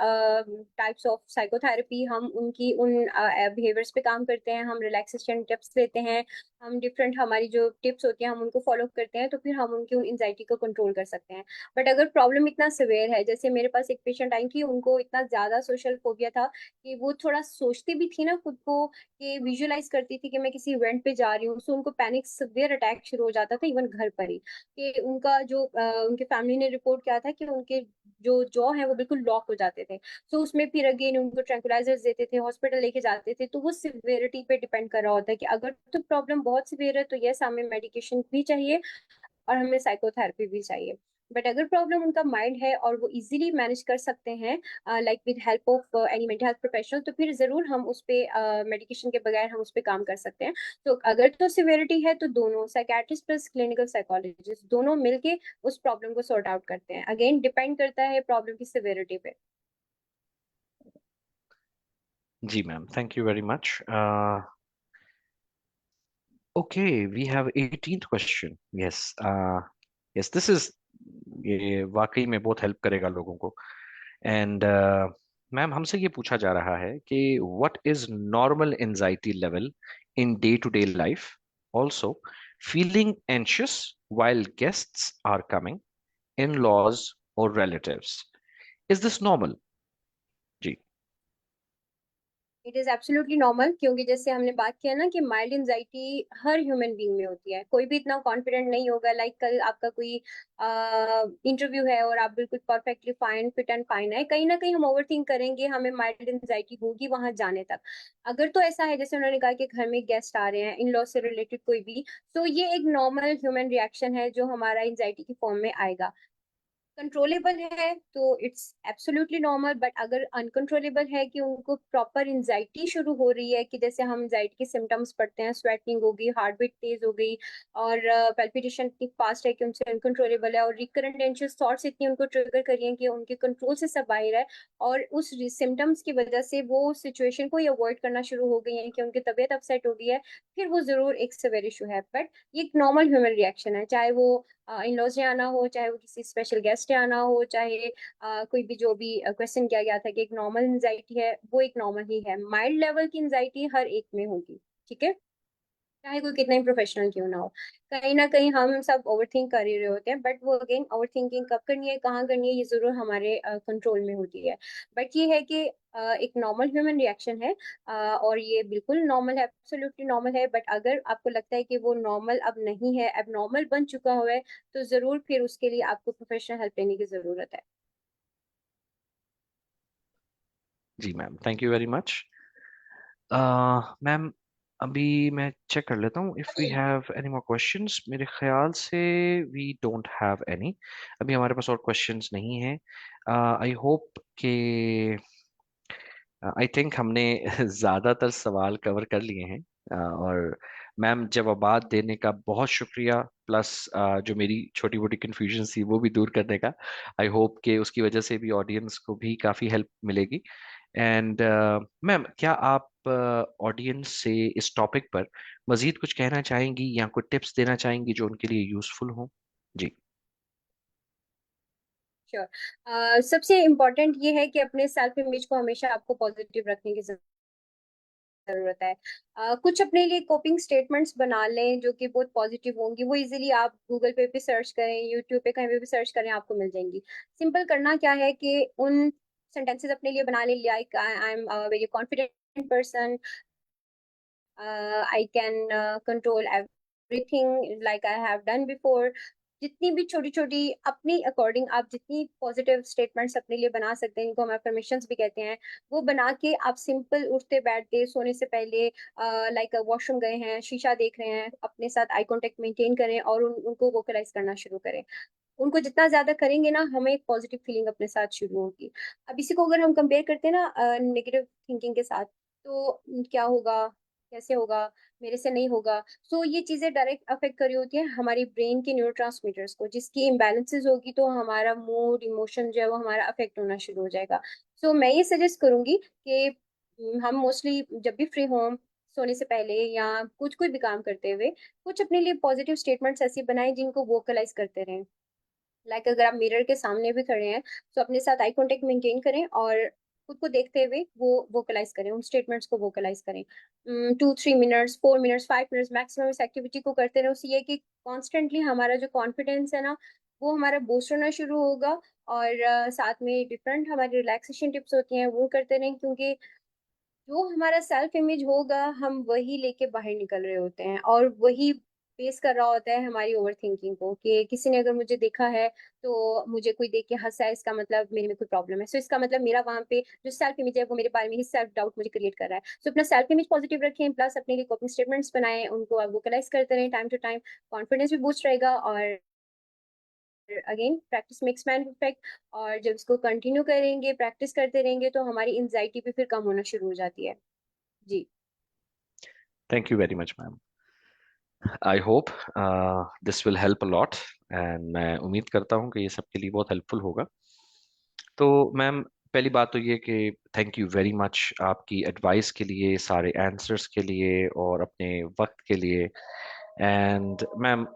types of psychotherapy हम उनकी उन बिहेवियर्स पे काम करते हैं, हम रिलैक्सेशन टिप्स लेते हैं, हम डिफरेंट हमारी जो टिप्स होती हैं हम उनको फॉलो करते हैं, तो फिर हम उनकी उन एंजाइटी को कंट्रोल कर सकते हैं। बट अगर प्रॉब्लम इतना सिवियर है, जैसे मेरे पास एक पेशेंट आई थी, उनको इतना ज्यादा सोशल फोबिया था कि वो थोड़ा सोचती भी थी ना खुद को, कि विजुअलाइज करती थी कि मैं किसी इवेंट पे जा रही हूँ, सो उनको पैनिक सिवियर अटैक शुरू हो जाता था इवन घर पर ही। कि उनका जो उनके फैमिली ने रिपोर्ट किया था कि उनके जो जॉ है वो बिल्कुल लॉक हो जाते थे। सो उसमें फिर अगेन उनको ट्रैंकुलाइजर्स देते थे, हॉस्पिटल लेके जाते थे। तो वो सिवियरिटी पे डिपेंड कर रहा होता है कि अगर तो प्रॉब्लम बहुत सिवियर है तो यस हमें मेडिकेशन भी चाहिए और हमें साइकोथेरेपी भी चाहिए। बट अगर प्रॉब्लम उनका माइंड है और वो इजीली मैनेज कर सकते हैं, like with help of any mental health professional, तो फिर जरूर हम उस पे मेडिकेशन के बगैर हम उस पे काम कर सकते हैं। तो अगर तो सिवियरिटी है तो दोनों साइकेट्रिस्ट प्लस क्लिनिकल साइकोलॉजिस्ट दोनों मिलके उस प्रॉब्लम को सॉर्ट आउट करते हैं। अगेन डिपेंड करता है प्रॉब्लम की सिवियरिटी पे। जी ma'am, thank you very much. Okay, we have 18th question. Yes, yes this is, ये वाकई में बहुत हेल्प करेगा लोगों को। एंड मैम हमसे ये पूछा जा रहा है कि what is normal anxiety level in day to day life, also feeling anxious while guests are coming, in-laws or relatives, is this normal? जी। इट इज एब्सोल्युटली नॉर्मल, क्योंकि जैसे हमने बात किया ना कि माइल्ड एंजाइटी हर ह्यूमन बीइंग में होती है। कोई भी इतना कॉन्फिडेंट नहीं होगा, लाइक कल आपका कोई इंटरव्यू है और आप बिल्कुल perfectly fine, fit and fine है, कहीं ना कहीं हम ओवर थिंक करेंगे, हमें माइल्ड एंजाइटी होगी वहां जाने तक। अगर तो ऐसा है जैसे उन्होंने कहा कि घर में गेस्ट आ रहे हैं, इन लॉ से रिलेटेड कोई भी, तो ये एक नॉर्मल ह्यूमन रिएक्शन है जो हमारा एंजाइटी की फॉर्म में आएगा। कंट्रोलेबल है तो इट्स एब्सोल्युटली नॉर्मल। बट अगर अनकंट्रोलेबल है कि उनको प्रॉपर एंजाइटी शुरू हो रही है, कि जैसे हम एंजाइटी के सिम्टम्स पढ़ते हैं, स्वेटिंग हो गई, हार्ट बीट तेज हो गई, और पेल्पिटेशन इतनी फास्ट है कि उनसे अनकंट्रोलेबल है, और रिकरेंट एंशियस थॉट्स इतनी उनको ट्रिगर करी हैं कि उनके कंट्रोल से सब बाहर है, और उस सिम्टम्स की वजह से वो सिचुएशन को ही अवॉइड करना शुरू हो गई है, कि उनकी तबीयत अपसेट हो गई है, फिर वो जरूर एक सिवियर इशू है। बट ये एक नॉर्मल ह्यूमन रिएक्शन है, चाहे वो इन लॉज ने आना हो, चाहे वो किसी स्पेशल गेस्ट ने आना हो, चाहे कोई भी, जो भी क्वेश्चन किया गया था कि एक नॉर्मल एंजाइटी है, वो एक नॉर्मल ही है। माइल्ड लेवल की एंजाइटी हर एक में होगी, ठीक है, चाहे कोई कितना ही प्रोफेशनल क्यों ना हो। कहीं ना कहीं हम सब ओवर थिंक कर ही रहे होते हैं, बट वो अगेन ओवर थिंकिंग कब करनी है, कहाँ करनी है, ये जरूर हमारे कंट्रोल में होती है। बट ये है कि एक नॉर्मल ह्यूमन रिएक्शन है, और ये बिल्कुल नॉर्मल है, एब्सोल्युटली नॉर्मल है। बट अगर आपको लगता है कि वो नॉर्मल अब नहीं है, अब नॉर्मल बन चुका हुआ है, तो जरूर फिर उसके लिए आपको प्रोफेशनल हेल्प लेने की जरूरत है। जी ma'am, thank you very much. Ma'am अभी मैं चेक कर लेता हूँ if we have any more questions. मेरे ख्याल से वी डोंट हैव एनी, अभी हमारे पास और क्वेश्चंस नहीं हैं। आई होप कि आई थिंक हमने ज़्यादातर सवाल कवर कर लिए हैं। और मैम जवाबात देने का बहुत शुक्रिया, प्लस जो मेरी छोटी मोटी कन्फ्यूजन थी वो भी दूर करने का। आई होप कि उसकी वजह से भी ऑडियंस को भी काफ़ी हेल्प मिलेगी। एंड मैम क्या आप ऑडियंस से इस टॉपिक पर मजीद कुछ कहना चाहेंगी या कुछ टिप्स देना चाहेंगी जो उनके लिए यूजफुल हो? जी। श्योर, सबसे इम्पोर्टेंट ये है कि अपने सेल्फ इमेज को हमेशा आपको पॉजिटिव रखने की जरूरत है। कुछ अपने लिए कोपिंग स्टेटमेंट्स बना लें जो कि बहुत पॉजिटिव होंगी, वो इजीली आप गूगल पे भी सर्च करें, यूट्यूब पे कहीं पे भी सर्च करें, आपको मिल जाएंगी। सिंपल करना क्या है कि उन सेंटेंसेस अपने लिए बना ले, like I am very confident person, I can control everything like I have done before. जितनी भी छोटी छोटी अपनी अकॉर्डिंग आप जितनी पॉजिटिव स्टेटमेंट्स अपने लिए बना सकते हैं, इनको हम अफर्मेशंस भी कहते हैं, वो बना के आप सिंपल उठते बैठते सोने से पहले, लाइक वॉशरूम गए हैं, शीशा देख रहे हैं, अपने साथ आई कांटेक्ट मेंटेन करें और उनको वोकलाइज करना शुरू करें। उनको जितना ज्यादा करेंगे ना, हमें एक पॉजिटिव फीलिंग अपने साथ शुरू होगी। अब इसी को अगर हम कंपेयर करते हैं ना नेगेटिव थिंकिंग के साथ, तो क्या होगा, कैसे होगा, मेरे से नहीं होगा। सो ये चीजें डायरेक्ट अफेक्ट कर रही होती है हमारी ब्रेन के न्यूरोट्रांसमीटर्स को, जिसकी इम्बैलेंसेस होगी तो हमारा मूड इमोशन जो है वो हमारा अफेक्ट होना शुरू हो जाएगा। सो मैं ये सजेस्ट करूंगी कि हम मोस्टली जब भी फ्री हों, सोने से पहले या कुछ कोई भी काम करते हुए, कुछ अपने लिए पॉजिटिव स्टेटमेंट्स ऐसे बनाएं जिनको वोकलाइज करते रहें। अगर आप मिरर के सामने भी खड़े हैं, तो अपने साथ आई कांटेक्ट मेंटेन करें और खुद को देखते हुए वो वोकलाइज करें, उन स्टेटमेंट्स को वोकलाइज करें। 2-3 मिनट्स, 4 मिनट्स, 5 मिनट्स मैक्सिमम इस एक्टिविटी को करते रहे। उससे ये है कि कॉन्स्टेंटली हमारा जो कॉन्फिडेंस है ना, वो हमारा बूस्ट होना शुरू होगा। और साथ में डिफरेंट हमारी रिलैक्सेशन टिप्स होती हैं वो करते रहें, क्योंकि जो हमारा सेल्फ इमेज होगा हम वही लेके बाहर निकल रहे होते हैं, और वही बेस कर रहा होता है हमारी ओवर थिंकिंग को, कि किसी ने अगर मुझे देखा है तो मुझे कोई देख के हंसा है, इसका मतलब मेरे में कोई प्रॉब्लम है। सो इसका मतलब मेरा वहां पे जो सेल्फ इमेज है वो मेरे बारे में ही सेल्फ डाउट मुझे क्रिएट कर रहा है। सो अपना सेल्फ इमेज पॉजिटिव रखें, प्लस अपने लिए कॉपिंग स्टेटमेंट्स बनाएं, उनको आप वोकलाइज करते रहें टाइम टू टाइम। कॉन्फिडेंस भी बूस्ट रहेगा। और again, practice makes man perfect. और जब इसको कंटिन्यू करेंगे, प्रैक्टिस करते रहेंगे, तो हमारी एंजाइटी भी फिर कम होना शुरू हो जाती है। जी। Thank you very much ma'am. I hope this will help a lot, and मैं उम्मीद करता हूँ कि ये सबके लिए बहुत हेल्पफुल होगा। तो मैम, पहली बात तो ये कि थैंक यू वेरी मच आपकी एडवाइस के लिए, सारे आंसर्स के लिए और अपने वक्त के लिए, एंड मैम,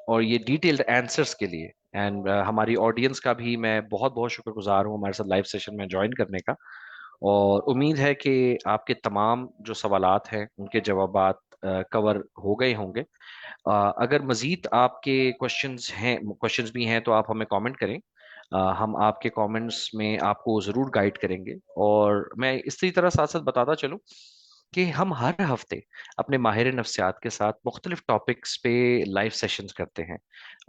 और ये डिटेल्ड आंसर्स के लिए। एंड हमारी ऑडियंस का भी मैं बहुत बहुत शुक्रगुजार हूँ हमारे साथ लाइव सेशन में ज्वाइन करने का। और उम्मीद है कि आपके तमाम जो सवालात हैं उनके जवाबात कवर हो गए होंगे। अगर मजीद आपके क्वेश्चंस भी हैं तो आप हमें कमेंट करें। हम आपके कमेंट्स में आपको ज़रूर गाइड करेंगे। और मैं इसी तरह साथ साथ बताता चलूं कि हम हर हफ्ते अपने माहिर नफ्सियात के साथ मुख्तलिफ टॉपिक्स पे लाइव सेशंस करते हैं।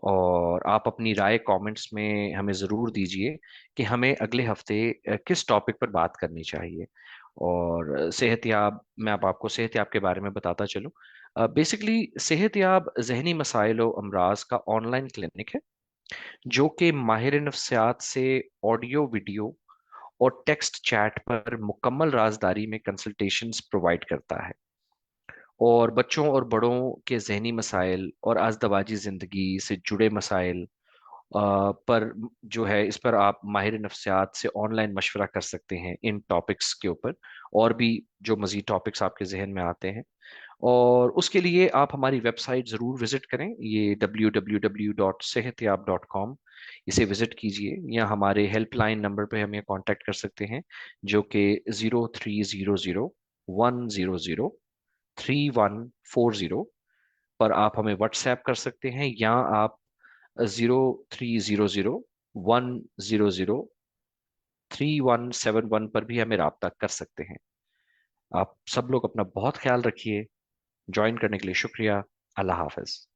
और आप अपनी राय कमेंट्स में हमें ज़रूर दीजिए कि हमें अगले हफ्ते किस टॉपिक पर बात करनी चाहिए। और सेहतयाब, मैं अब आपको सेहतयाब के बारे में बताता चलूं। बेसिकली सेहतयाब जहनी मसाइल और अमराज का ऑनलाइन क्लिनिक है, जो कि माहिर नफ्सियात से ऑडियो, वीडियो और टेक्स्ट चैट पर मुकम्मल राजदारी में कंसल्टेशंस प्रोवाइड करता है। और बच्चों और बड़ों के जहनी मसाइल और अज़दवाजी ज़िंदगी से जुड़े मसाइल पर जो है, इस पर आप माहिर नफ्सियात से ऑनलाइन मशवरा कर सकते हैं इन टॉपिक्स के ऊपर। और भी जो मज़ीद टॉपिक्स आपके जहन में आते हैं, और उसके लिए आप हमारी वेबसाइट ज़रूर विज़िट करें। ये www.sehtyaab.com, इसे विज़िट कीजिए, या हमारे हेल्पलाइन नंबर पे हमें कांटेक्ट कर सकते हैं, जो कि 0300 100 3140 पर। आप हमें व्हाट्सएप कर सकते हैं, या आप 0300 100 3171 पर भी हमें रब्ता कर सकते हैं। आप सब लोग अपना बहुत ख्याल रखिए। ज्वाइन करने के लिए शुक्रिया। अल्लाह हाफिज।